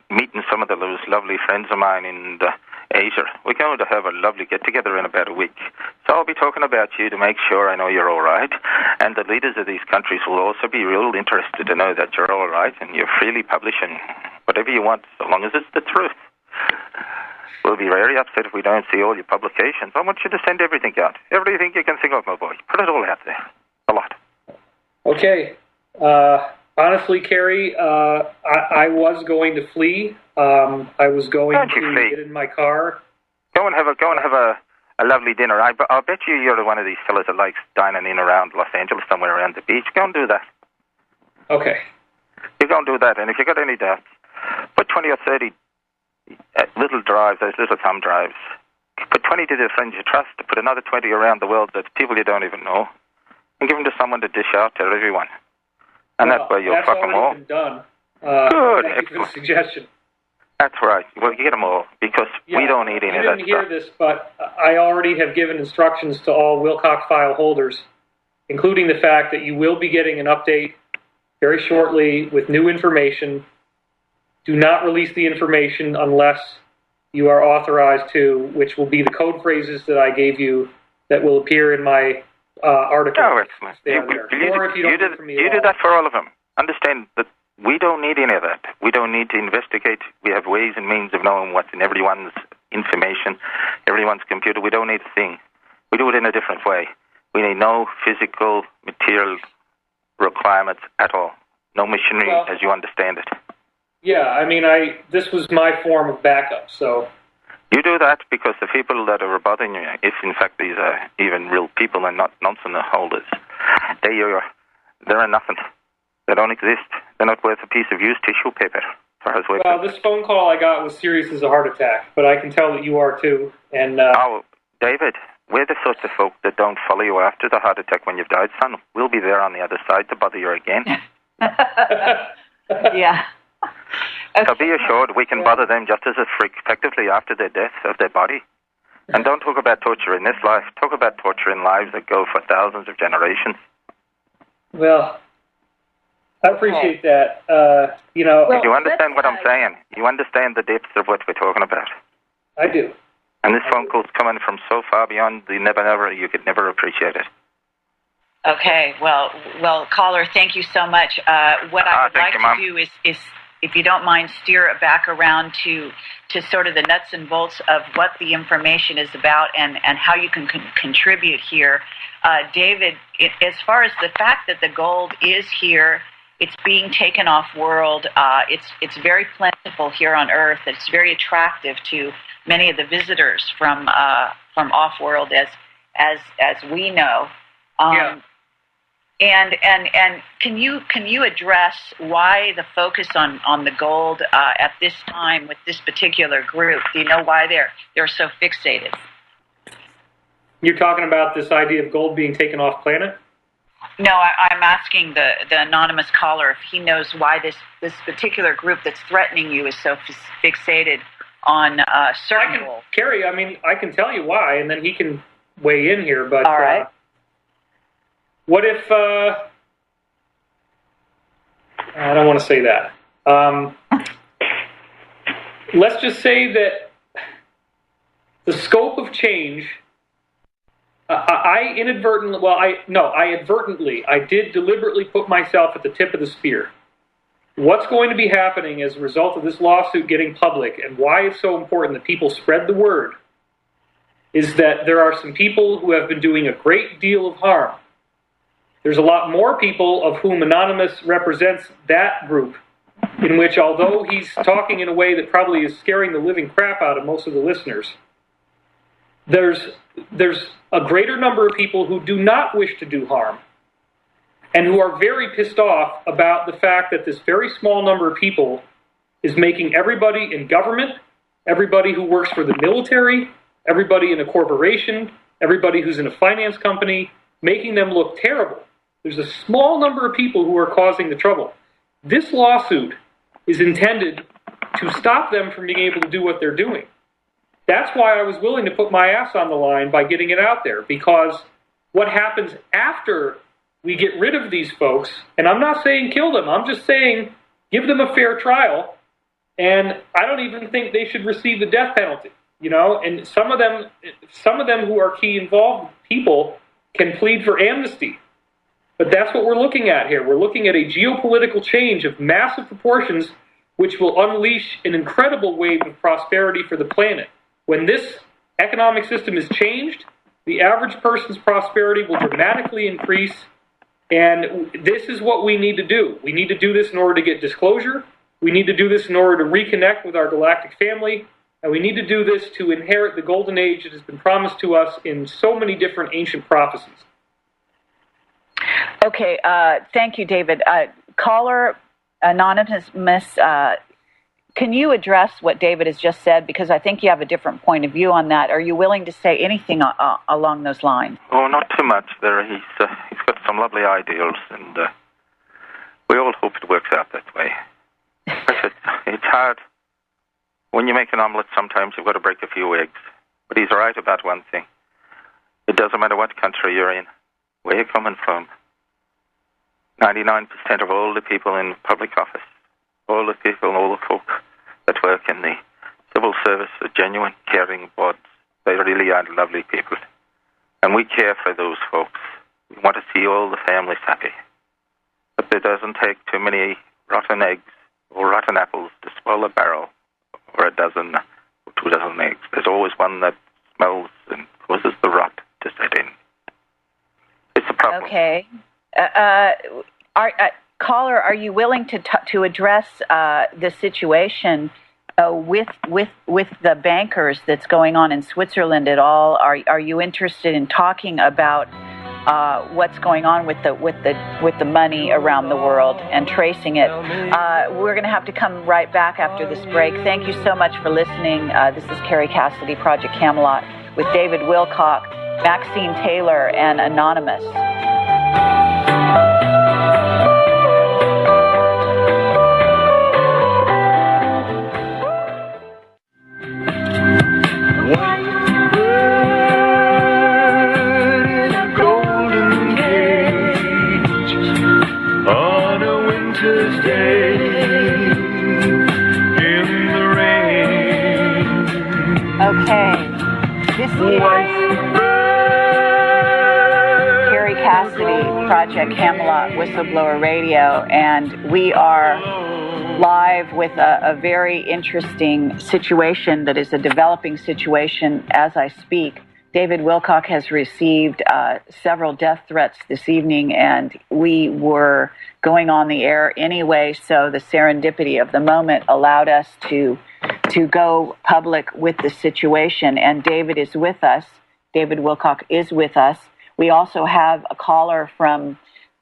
meeting some of those lovely friends of mine in Asia. We're going to have a lovely get-together in about a week. So I'll be talking about you to make sure I know you're all right. And the leaders of these countries will also be real interested to know that you're all right and you're freely publishing whatever you want, so long as it's the truth. We'll be very upset if we don't see all your publications. I want you to send everything out. Everything you can think of, my boy. Put it all out there. A lot. Okay. Honestly, Kerry, I was going to flee. I was going to get in my car. Go and have a lovely dinner. I'll bet you're one of these fellas that likes dining in around Los Angeles, somewhere around the beach. Go and do that. Okay. You go and do that, and if you got any doubts, put 20 or 30 little drives, those little thumb drives. Put 20 to the friends you trust. Put another 20 around the world that people you don't even know, and give them to someone to dish out to everyone. And that way you'll fuck them all. That's already been Good. done. Thank you Excellent. for the suggestion. That's right. Well, you get them all, because we don't need any of that stuff. You didn't hear this, but I already have given instructions to all Wilcock file holders, including the fact that you will be getting an update very shortly with new information. Do not release the information unless you are authorized to, which will be the code phrases that I gave you that will appear in my article. Oh, excellent. You do that for all of them. Understand that we don't need any of that. We don't need to investigate. We have ways and means of knowing what's in everyone's information, everyone's computer. We don't need a thing. We do it in a different way. We need no physical, material requirements at all. No machinery as you understand it. Yeah, I mean, this was my form of backup, so... You do that because the people that are bothering you, if in fact these are even real people and not nonsense holders, they're nothing. They don't exist. They're not worth a piece of used tissue paper. As far as well, this phone call I got was serious as a heart attack, but I can tell that you are too. And oh, David, we're the sorts of folk that don't follow you after the heart attack when you've died, son. We'll be there on the other side to bother you again. Yeah. Okay. So be assured we can bother them just as effectively after their death of their body. And don't talk about torture in this life. Talk about torture in lives that go for thousands of generations. Well, I appreciate that. You know, if you understand what I'm saying, you understand the depths of what we're talking about. I do. And this phone call's coming from so far beyond the never, you could never appreciate it. Okay, well, caller, thank you so much. What I would like to do is, if you don't mind, steer it back around to sort of the nuts and bolts of what the information is about and how you can contribute here. David, as far as the fact that the gold is here, it's being taken off world. It's very plentiful here on Earth. It's very attractive to many of the visitors from off world, as we know. Yeah. And can you address why the focus on the gold at this time with this particular group? Do you know why they're so fixated? You're talking about this idea of gold being taken off planet? No, I'm asking the anonymous caller if he knows why this particular group that's threatening you is so fixated on certain gold. Kerry, I mean, I can tell you why, and then he can weigh in here, but all right. What if I don't want to say that. Let's just say that the scope of change. I did deliberately put myself at the tip of the spear. What's going to be happening as a result of this lawsuit getting public, and why it's so important that people spread the word, is that there are some people who have been doing a great deal of harm. There's a lot more people of whom Anonymous represents that group, in which, although he's talking in a way that probably is scaring the living crap out of most of the listeners, there's a greater number of people who do not wish to do harm and who are very pissed off about the fact that this very small number of people is making everybody in government, everybody who works for the military, everybody in a corporation, everybody who's in a finance company, making them look terrible. There's a small number of people who are causing the trouble. This lawsuit is intended to stop them from being able to do what they're doing. That's why I was willing to put my ass on the line by getting it out there, because what happens after we get rid of these folks, and I'm not saying kill them, I'm just saying give them a fair trial, and I don't even think they should receive the death penalty, and some of them who are key involved people can plead for amnesty. But that's what we're looking at here. We're looking at a geopolitical change of massive proportions which will unleash an incredible wave of prosperity for the planet. When this economic system is changed, the average person's prosperity will dramatically increase, and this is what we need to do. We need to do this in order to get disclosure. We need to do this in order to reconnect with our galactic family, and we need to do this to inherit the golden age that has been promised to us in so many different ancient prophecies. Okay, thank you, David. Caller Anonymous, can you address what David has just said? Because I think you have a different point of view on that. Are you willing to say anything along those lines? Oh, not too much. He's got some lovely ideals, and we all hope it works out that way. It's hard. When you make an omelette, sometimes you've got to break a few eggs. But he's right about one thing. It doesn't matter what country you're in, where you're coming from. 99% of all the people in public office, all the folk that work in the civil service are genuine, caring buds. They really are lovely people. And we care for those folks. We want to see all the families happy. But it doesn't take too many rotten eggs or rotten apples to spoil a barrel, or a dozen or 2 dozen eggs. There's always one that smells and causes the rot to set in. It's a problem. Okay. Caller, are you willing to address the situation with the bankers that's going on in Switzerland at all? Are you interested in talking about what's going on with the money around the world and tracing it? We're going to have to come right back after this break. Thank you so much for listening. This is Kerry Cassidy, Project Camelot, with David Wilcock, Maxine Taylor, and Anonymous. Okay, this is Kerry Cassidy, Project Camelot, Whistleblower Radio, and we are live with a very interesting situation that is a developing situation as I speak. David Wilcock has received several death threats this evening, and we were going on the air anyway, so the serendipity of the moment allowed us to go public with the situation, and David is with us. David Wilcock is with us. We also have a caller from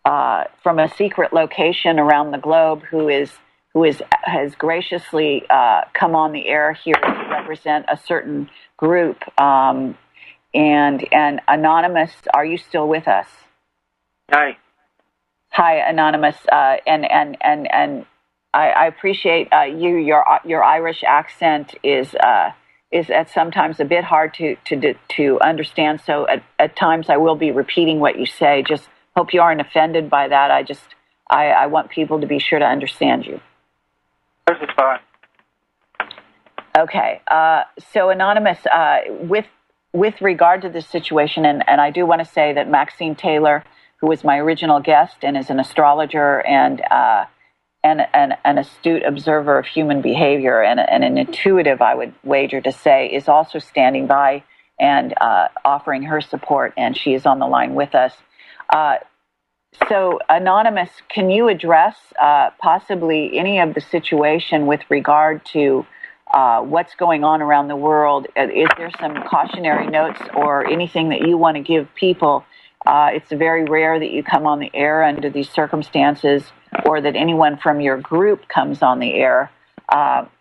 a secret location around the globe who has graciously come on the air here to represent a certain group. And Anonymous, are you still with us? Hi. Hi, Anonymous, and I appreciate you. Your Irish accent is at sometimes a bit hard to understand. So at times I will be repeating what you say. Just hope you aren't offended by that. I want people to be sure to understand you. This is fine. Okay. So Anonymous, with regard to this situation, and I do want to say that Maxine Taylor, who was my original guest and is an astrologer and an astute observer of human behavior and an intuitive, I would wager to say, is also standing by and offering her support, and she is on the line with us. So, Anonymous, can you address possibly any of the situation with regard to what's going on around the world? Is there some cautionary notes or anything that you want to give people? It's very rare that you come on the air under these circumstances or that anyone from your group comes on the air.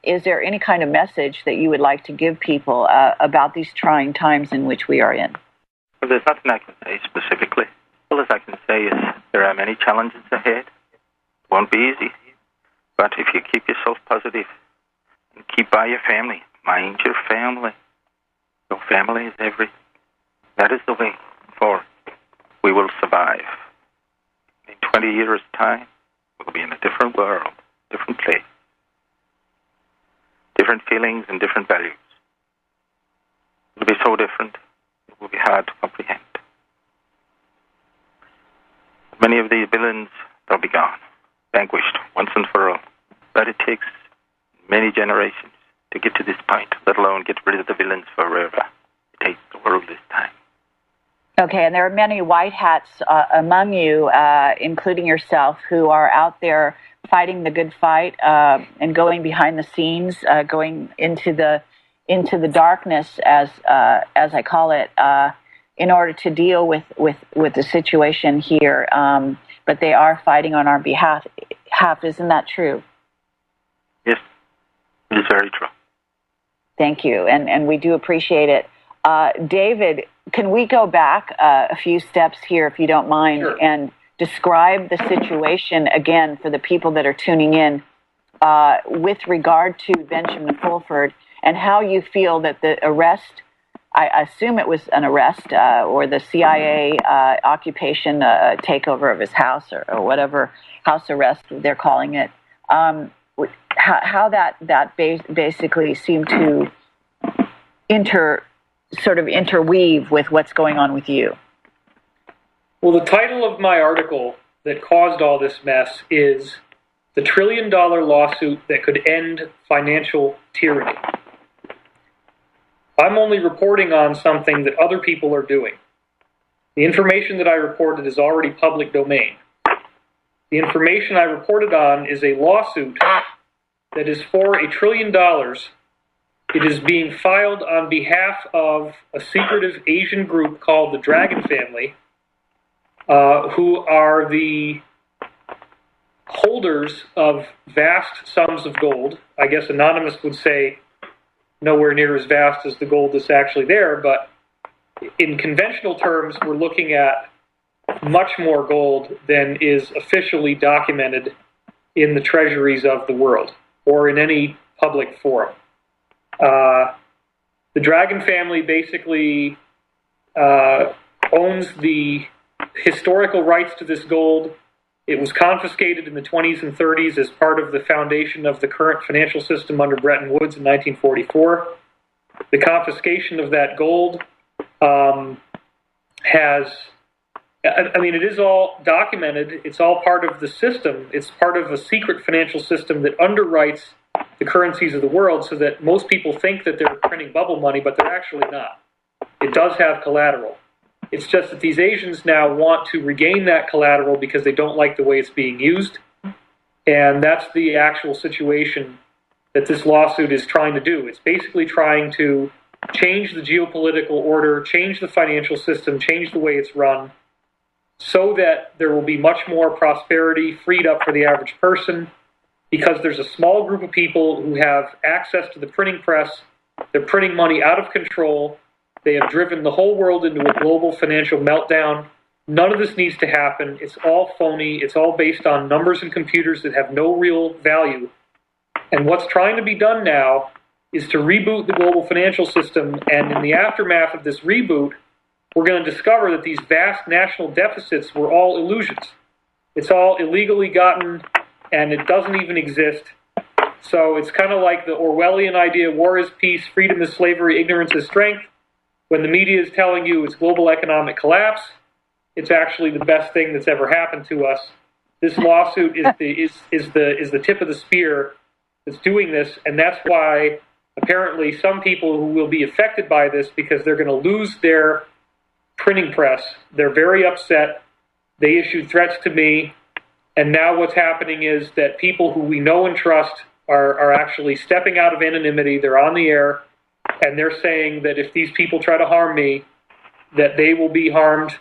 Is there any kind of message that you would like to give people about these trying times in which we are in? Well, there's nothing I can say specifically. All I can say is there are many challenges ahead. It won't be easy. But if you keep yourself positive and keep by your family, mind your family. Your family is everything. That is the way forward. We will survive. In 20 years' time, we'll be in a different world, different place, different feelings and different values. It will be so different, it will be hard to comprehend. Many of these villains, they'll be gone, vanquished once and for all. But it takes many generations to get to this point, let alone get rid of the villains forever. It takes the world this time. Okay, and there are many white hats among you, including yourself, who are out there fighting the good fight and going behind the scenes, going into the darkness, as I call it, in order to deal with the situation here. But they are fighting on our behalf. Isn't that true? Yes, it is very true. Thank you, and we do appreciate it. David, can we go back a few steps here, if you don't mind, Sure. and describe the situation again for the people that are tuning in with regard to Benjamin Fulford and how you feel that the arrest, I assume it was an arrest or the CIA occupation, takeover of his house or whatever house arrest they're calling it, how that basically seemed to interweave with what's going on with you. Well, the title of my article that caused all this mess is "The $1 Trillion Lawsuit That Could End Financial Tyranny." I'm only reporting on something that other people are doing. The information that I reported is already public domain. The information I reported on is a lawsuit that is for $1 trillion. It is being filed on behalf of a secretive Asian group called the Dragon Family, who are the holders of vast sums of gold. I guess Anonymous would say nowhere near as vast as the gold that's actually there, but in conventional terms, we're looking at much more gold than is officially documented in the treasuries of the world or in any public forum. The Dragon Family basically owns the historical rights to this gold. It was confiscated in the 20s and 30s as part of the foundation of the current financial system under Bretton Woods in 1944. The confiscation of that gold it is all documented. It's all part of the system. It's part of a secret financial system that underwrites the currencies of the world so that most people think that they're printing bubble money, but they're actually not. It does have collateral. It's just that these Asians now want to regain that collateral because they don't like the way it's being used. And that's the actual situation that this lawsuit is trying to do. It's basically trying to change the geopolitical order, change the financial system, change the way it's run, so that there will be much more prosperity freed up for the average person, because there's a small group of people who have access to the printing press. They're printing money out of control. They have driven the whole world into a global financial meltdown. None of this needs to happen. It's all phony. It's all based on numbers and computers that have no real value. And what's trying to be done now is to reboot the global financial system, and in the aftermath of this reboot, we're going to discover that these vast national deficits were all illusions. It's all illegally gotten, and it doesn't even exist. So it's kind of like the Orwellian idea, war is peace, freedom is slavery, ignorance is strength. When the media is telling you it's global economic collapse, it's actually the best thing that's ever happened to us. This lawsuit is the tip of the spear that's doing this, and that's why apparently some people who will be affected by this, because they're going to lose their printing press, they're very upset. They issued threats to me, and now what's happening is that people who we know and trust are actually stepping out of anonymity. They're on the air, and they're saying that if these people try to harm me, that they will be harmed,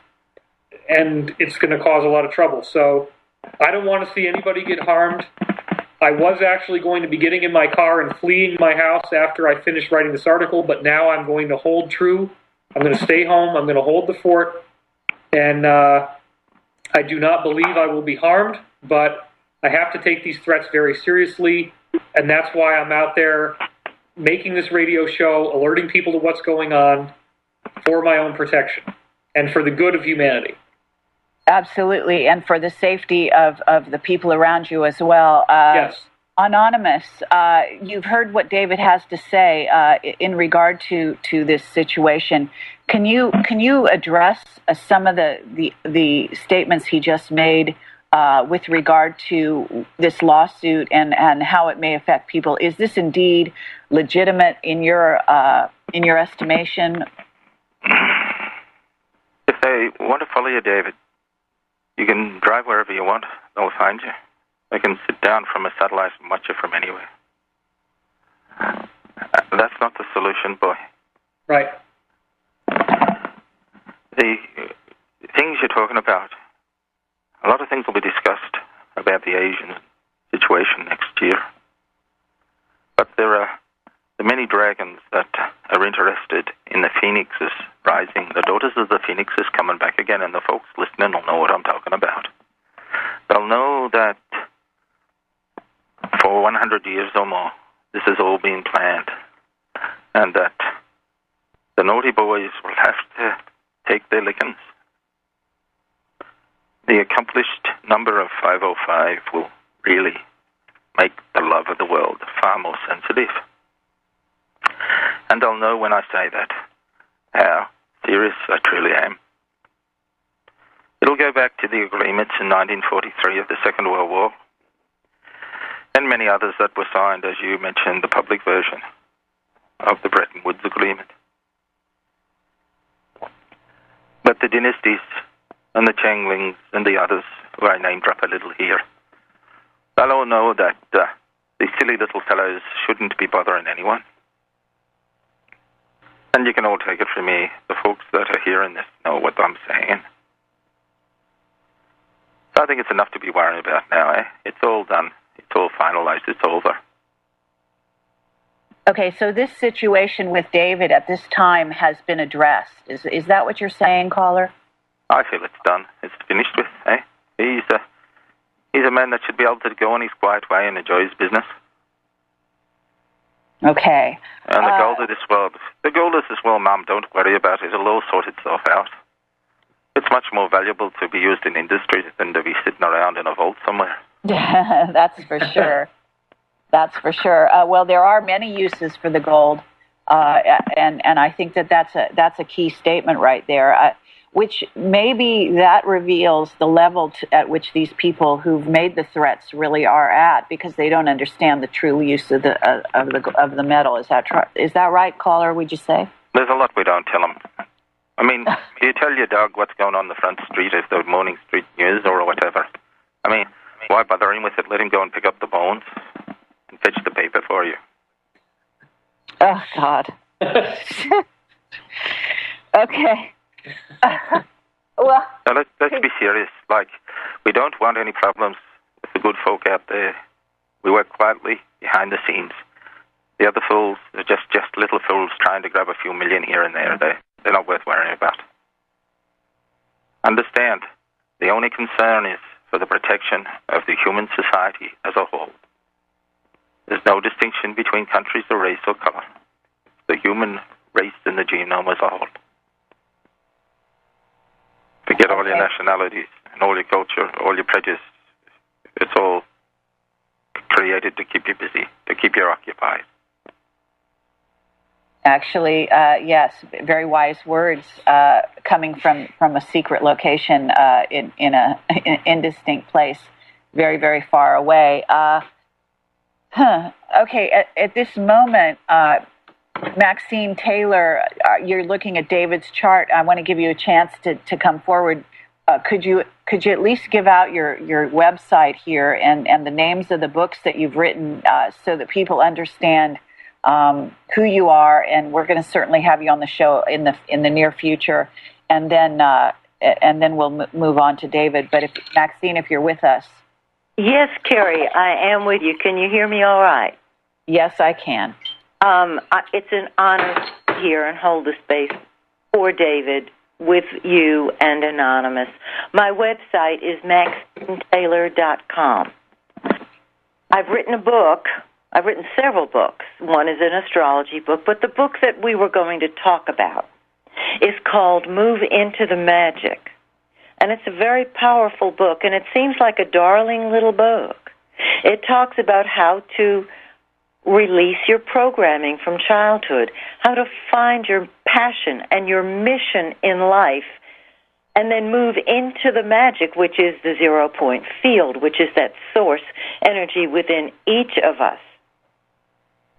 and it's going to cause a lot of trouble. So I don't want to see anybody get harmed. I was actually going to be getting in my car and fleeing my house after I finished writing this article, but now I'm going to hold true. I'm going to stay home. I'm going to hold the fort, and I do not believe I will be harmed, but I have to take these threats very seriously, and that's why I'm out there making this radio show, alerting people to what's going on for my own protection and for the good of humanity. Absolutely, and for the safety of the people around you as well. Yes. Anonymous, you've heard what David has to say in regard to this situation. Can you address some of the statements he just made with regard to this lawsuit and how it may affect people? Is this indeed legitimate in your estimation? If they want to follow you, David, you can drive wherever you want. They'll find you. They can sit down from a satellite and watch you from anywhere. That's not the solution, boy. Right. The things you're talking about, a lot of things will be discussed about the Asian situation next year. But there are the many dragons that are interested in the phoenixes rising. The daughters of the phoenixes coming back again, and the folks listening will know what I'm talking about. They'll know that for 100 years or more, this has all been planned, and that the naughty boys will have to take their lickings. The accomplished number of 505 will really make the love of the world far more sensitive. And they'll know when I say that how serious I truly am. It'll go back to the agreements in 1943 of the Second World War, and many others that were signed, as you mentioned, the public version of the Bretton Woods Agreement. But the dynasties and the Changlings and the others, who I name drop a little here, they'll all know that these silly little fellows shouldn't be bothering anyone. And you can all take it from me, the folks that are hearing this know what I'm saying. So I think it's enough to be worried about now, eh? It's all done. It's all finalized. It's over. Okay, so this situation with David at this time has been addressed. Is that what you're saying, caller? I feel it's done. It's finished with, eh? He's a man that should be able to go on his quiet way and enjoy his business. Okay. And the gold of this world, Mum, don't worry about it. It'll all sort itself out. It's much more valuable to be used in industry than to be sitting around in a vault somewhere. That's for sure. That's for sure. Well, there are many uses for the gold, and I think that's a key statement right there. Which maybe that reveals the level at which these people who've made the threats really are at, because they don't understand the true use of the metal. Is that right, caller? Would you say? There's a lot we don't tell them. I mean, you tell your dog what's going on the front street of the morning street news or whatever. I mean, why bother him with it? Let him go and pick up the bones and fetch the paper for you. Oh God. Okay. Well, now let's be serious. Like, we don't want any problems with the good folk out there. We work quietly behind the scenes. The other fools are just little fools trying to grab a few million here and there. They're not worth worrying about. Understand, the only concern is for the protection of the human society as a whole. There's no distinction between countries or race or color. The human race in the genome as a whole. Forget all your nationalities and all your culture, all your prejudice. It's all created to keep you busy, to keep you occupied. Actually, yes, very wise words coming from a secret location in an indistinct place, very, very far away. Okay, at this moment, Maxine Taylor, you're looking at David's chart. I want to give you a chance to come forward. Could you at least give out your website here and the names of the books that you've written so that people understand who you are, and we're going to certainly have you on the show in the near future, and then we'll move on to David. But Maxine, if you're with us. Yes, Kerry, I am with you. Can you hear me all right? Yes, I can. It's an honor to be here and hold the space for David with you and Anonymous. My website is MaxineTaylor.com. I've written a book. I've written several books. One is an astrology book, but the book that we were going to talk about is called Move Into the Magic. And it's a very powerful book, and it seems like a darling little book. It talks about how to release your programming from childhood, how to find your passion and your mission in life, and then move into the magic, which is the 0-point field, which is that source energy within each of us.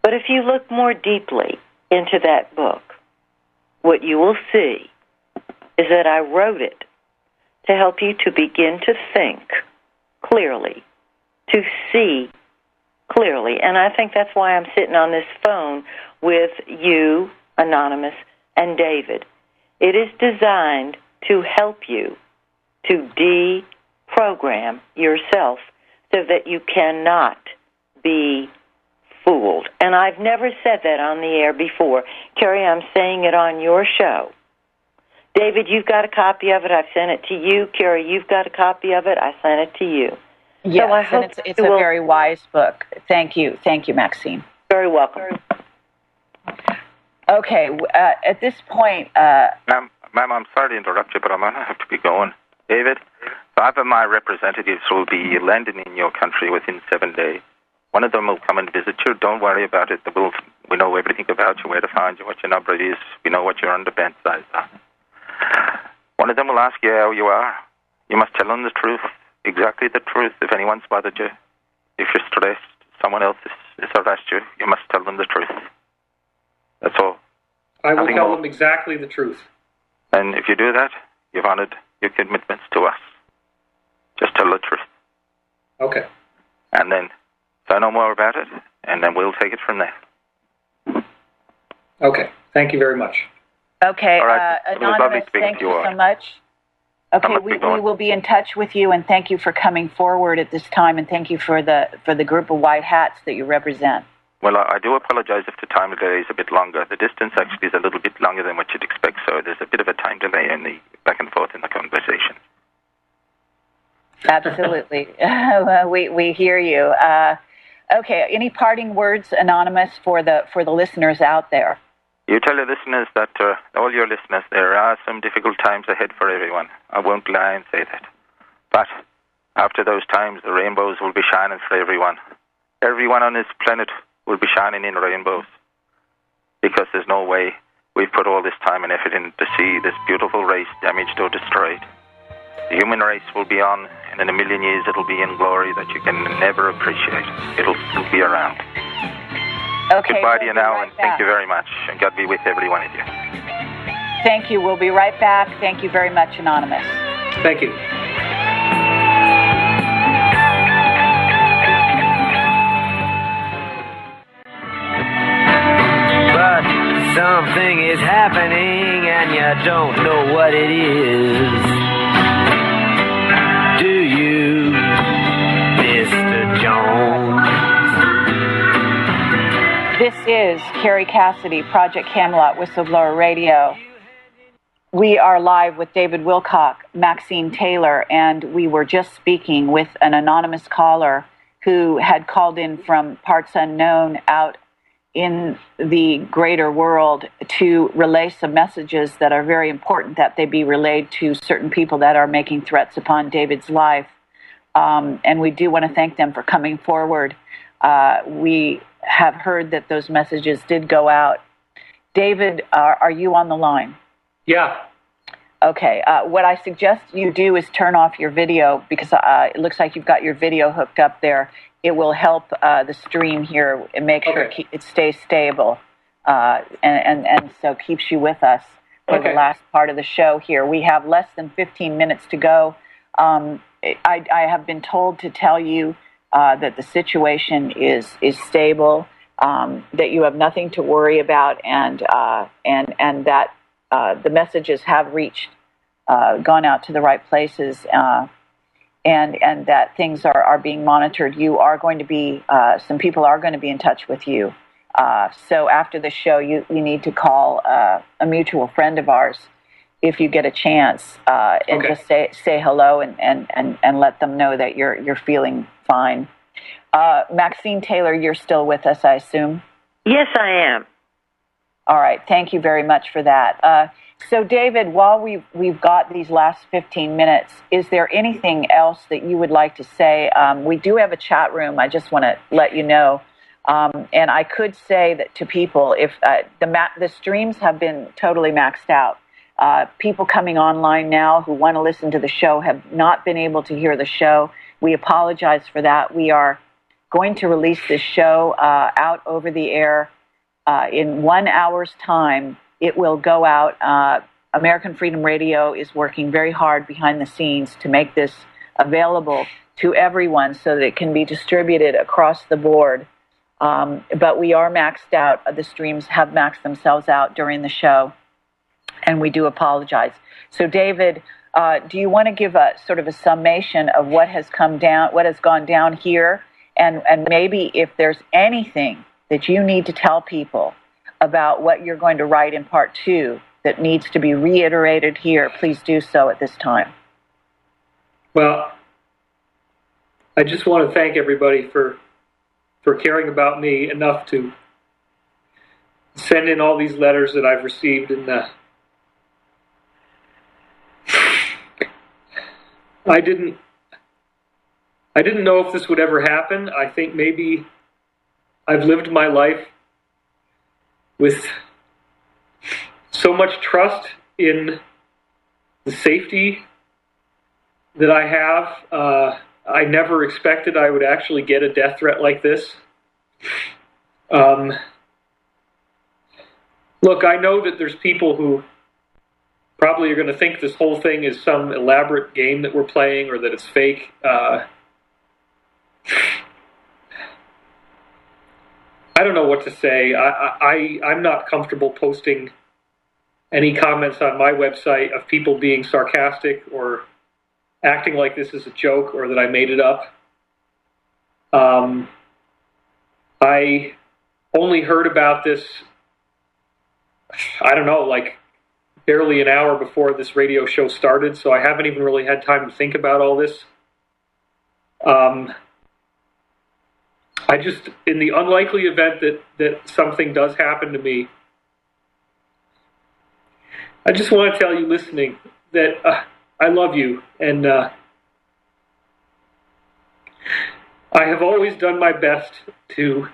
But if you look more deeply into that book, what you will see is that I wrote it to help you to begin to think clearly, to see clearly. And I think that's why I'm sitting on this phone with you, Anonymous, and David. It is designed to help you to deprogram yourself so that you cannot be fooled. And I've never said that on the air before. Kerry, I'm saying it on your show. David, you've got a copy of it. I've sent it to you. Kerry, you've got a copy of it. I sent it to you. Yes, so I hope and it's a very wise book. Thank you, Maxine. Very welcome. Okay, at this point... Ma'am, I'm sorry to interrupt you, but I'm going to have to be going. David, 5 of my representatives will be landing in your country within 7 days. One of them will come and visit you. Don't worry about it. We know everything about you, where to find you, what your number is. We know what your underband size are. One of them will ask you how you are. You must tell them the truth, exactly the truth. If anyone's bothered you, if you're stressed, someone else has harassed you, you must tell them the truth. That's all. I will tell them exactly the truth. And if you do that, you've honored your commitments to us. Just tell the truth. Okay. And then say no more about it, and then we'll take it from there. Okay. Thank you very much. Okay, right. Anonymous, thank you so much. Okay, we will be in touch with you, and thank you for coming forward at this time, and thank you for the group of white hats that you represent. Well, I do apologize if the time of day is a bit longer. The distance actually is a little bit longer than what you'd expect, so there's a bit of a time delay in the back and forth in the conversation. Absolutely. we hear you. Okay, any parting words, Anonymous, for the listeners out there? You tell your listeners that, all your listeners, there are some difficult times ahead for everyone. I won't lie and say that. But after those times, the rainbows will be shining for everyone. Everyone on this planet will be shining in rainbows. Because there's no way we've put all this time and effort in to see this beautiful race damaged or destroyed. The human race will be on, and in a million years it'll be in glory that you can never appreciate. It'll still be around. Okay, goodbye to you now, right and thank you very much. And God be with every one of you. Thank you. We'll be right back. Thank you very much, Anonymous. Thank you. But something is happening and you don't know what it is. Do you, Mr. Jones? This is Kerry Cassidy, Project Camelot, Whistleblower Radio. We are live with David Wilcock, Maxine Taylor, and we were just speaking with an anonymous caller who had called in from parts unknown out in the greater world to relay some messages that are very important that they be relayed to certain people that are making threats upon David's life. And we do want to thank them for coming forward. We have heard that those messages did go out. David, are you on the line? Yeah. Okay. What I suggest you do is turn off your video, because it looks like you've got your video hooked up there. It will help the stream here and make sure it stays stable, and so keeps you with us for the last part of the show here. We have less than 15 minutes to go. I have been told to tell you that the situation is stable, that you have nothing to worry about, and that the messages have gone out to the right places, and that things are being monitored. You are going to be, some people are going to be in touch with you. So after the show, you need to call a mutual friend of ours if you get a chance, and just say hello and let them know that you're feeling fine. Maxine Taylor, you're still with us, I assume? Yes, I am. All right. Thank you very much for that. So, David, while we've got these last 15 minutes, is there anything else that you would like to say? We do have a chat room. I just want to let you know. And I could say that to people, if the streams have been totally maxed out. People coming online now who want to listen to the show have not been able to hear the show. We apologize for that. We are going to release this show out over the air in 1 hour's time. It will go out. American Freedom Radio is working very hard behind the scenes to make this available to everyone so that it can be distributed across the board. But we are maxed out. The streams have maxed themselves out during the show, and we do apologize. So, David, do you want to give a sort of a summation of what has gone down here, and maybe if there's anything that you need to tell people about what you're going to write in part 2 that needs to be reiterated here, please do so at this time. Well, I just want to thank everybody for caring about me enough to send in all these letters that I've received, and I didn't know if this would ever happen. I think maybe I've lived my life with so much trust in the safety that I have. I never expected I would actually get a death threat like this. Look, I know that there's people who probably are going to think this whole thing is some elaborate game that we're playing, or that it's fake. I don't know what to say. I'm not comfortable posting any comments on my website of people being sarcastic or acting like this is a joke or that I made it up. I only heard about this, I don't know, like barely an hour before this radio show started, so I haven't even really had time to think about all this. I just, in the unlikely event that something does happen to me, I just want to tell you listening that I love you, and I have always done my best to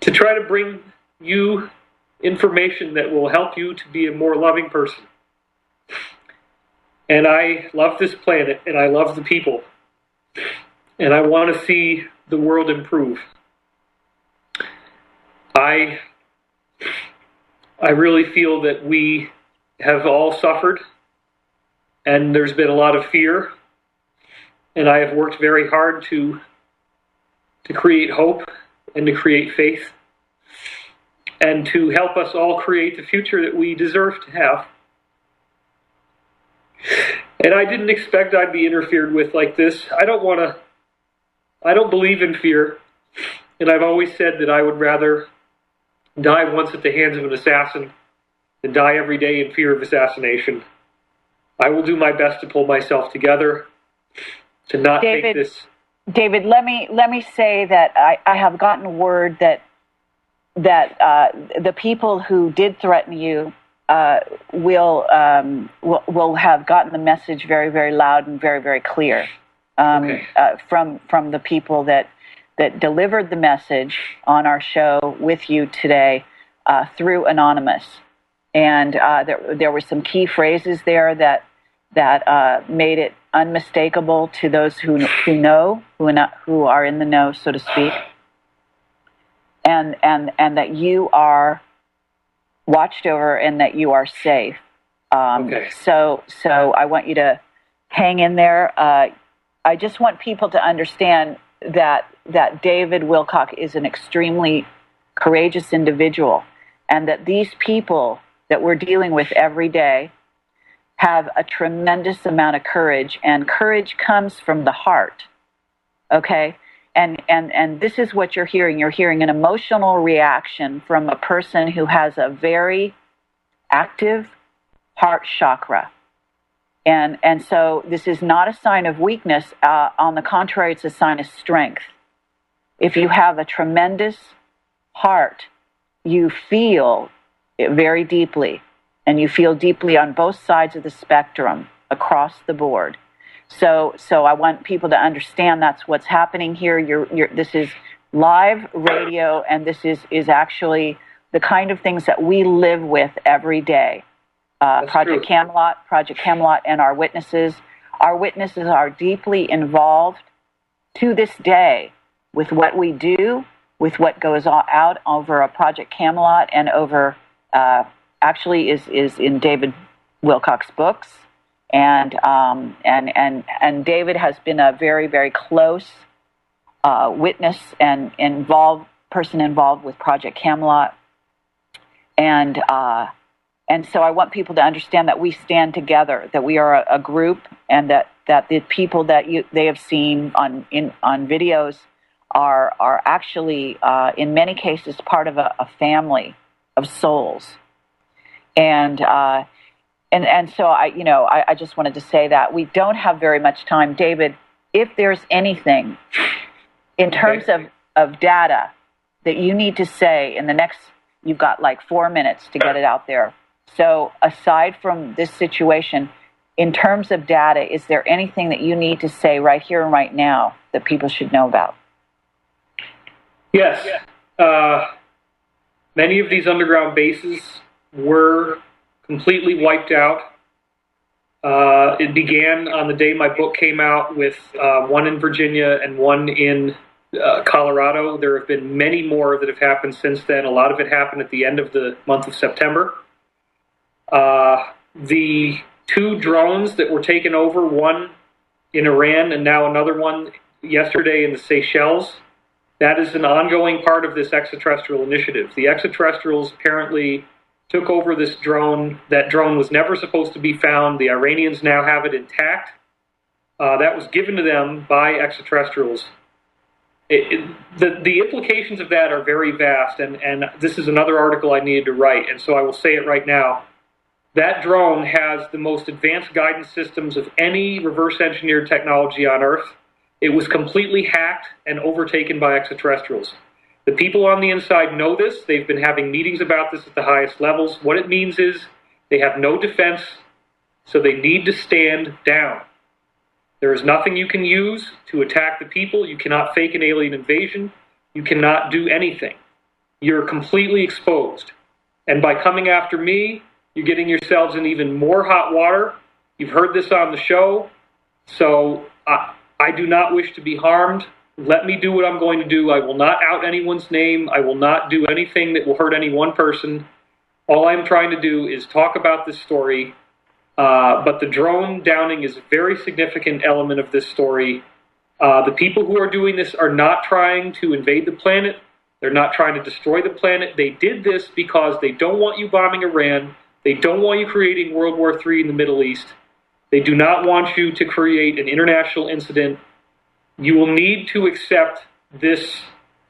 try to bring you information that will help you to be a more loving person. And I love this planet, and I love the people, and I want to see the world improve. I really feel that we have all suffered, and there's been a lot of fear, and I have worked very hard to create hope and to create faith and to help us all create the future that we deserve to have. And I didn't expect I'd be interfered with like this. I don't believe in fear, and I've always said that I would rather die once at the hands of an assassin than die every day in fear of assassination. I will do my best to pull myself together. to not take this. David, let me say that I have gotten word that the people who did threaten you will have gotten the message very, very loud and very, very clear from the people that delivered the message on our show with you today through Anonymous. And there were some key phrases there that made it unmistakable to those who are in the know, so to speak, and that you are watched over and that you are safe. So I want you to hang in there. I just want people to understand that David Wilcock is an extremely courageous individual, and that these people that we're dealing with every day have a tremendous amount of courage, and courage comes from the heart, okay? And this is what you're hearing. You're hearing an emotional reaction from a person who has a very active heart chakra. And so this is not a sign of weakness. On the contrary, it's a sign of strength. If you have a tremendous heart, you feel it very deeply, and you feel deeply on both sides of the spectrum across the board. So I want people to understand that's what's happening here. This is live radio, and this is actually the kind of things that we live with every day. Project Camelot, and our witnesses. Our witnesses are deeply involved to this day with what we do, with what goes out over a Project Camelot, and over actually is in David Wilcock's books. And David has been a very, very close witness and person involved with Project Camelot. And so I want people to understand that we stand together, that we are a group, and that the people that they have seen on videos are actually in many cases part of a family of souls. And so I just wanted to say that we don't have very much time. David, if there's anything in terms of data that you need to say in the next, you've got like 4 minutes to get it out there. So aside from this situation, in terms of data, is there anything that you need to say right here and right now that people should know about? Yes. Many of these underground bases were completely wiped out. It began on the day my book came out with one in Virginia and one in Colorado. There have been many more that have happened since then. A lot of it happened at the end of the month of September. The 2 drones that were taken over, one in Iran and now another one yesterday in the Seychelles, that is an ongoing part of this extraterrestrial initiative. The extraterrestrials apparently took over this drone. That drone was never supposed to be found. The Iranians now have it intact. That was given to them by extraterrestrials. The implications of that are very vast, and this is another article I needed to write, and so I will say it right now. That drone has the most advanced guidance systems of any reverse engineered technology on Earth. It was completely hacked and overtaken by extraterrestrials. The people on the inside know this. They've been having meetings about this at the highest levels. What it means is they have no defense, so they need to stand down. There is nothing you can use to attack the people. You cannot fake an alien invasion. You cannot do anything. You're completely exposed. And by coming after me, you're getting yourselves in even more hot water. You've heard this on the show. So I do not wish to be harmed. Let me do what I'm going to do. I will not out anyone's name. I will not do anything that will hurt any one person. All I'm trying to do is talk about this story. But the drone downing is a very significant element of this story. The people who are doing this are not trying to invade the planet. They're not trying to destroy the planet. They did this because they don't want you bombing Iran. They don't want you creating World War III in the Middle East. They do not want you to create an international incident. You will need to accept this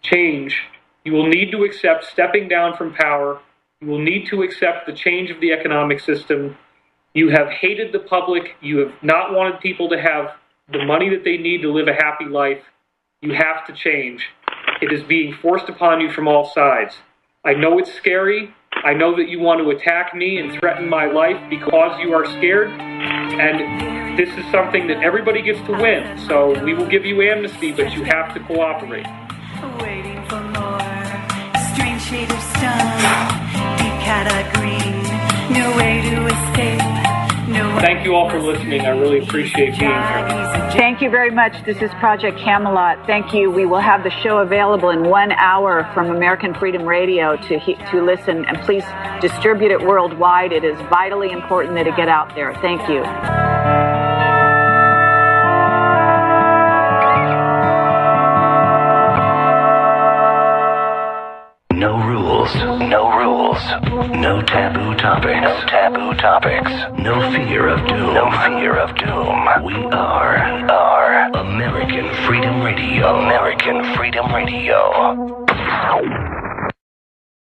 change. You will need to accept stepping down from power. You will need to accept the change of the economic system. You have hated the public. You have not wanted people to have the money that they need to live a happy life, you have to change. It is being forced upon you from all sides. I know it's scary. I know that you want to attack me and threaten my life because you are scared. And this is something that everybody gets to win. So we will give you amnesty, but you have to cooperate. Waiting for more. Strange shade of stone. Deep cat green. No way to escape. Thank you all for listening. I really appreciate being here. Thank you very much. This is Project Camelot. Thank you. We will have the show available in 1 hour from American Freedom Radio to listen, and please distribute it worldwide. It is vitally important that it get out there. Thank you. No rules, no rules, no taboo topics, no taboo topics, no fear of doom, no fear of doom. We are American Freedom Radio, American Freedom Radio.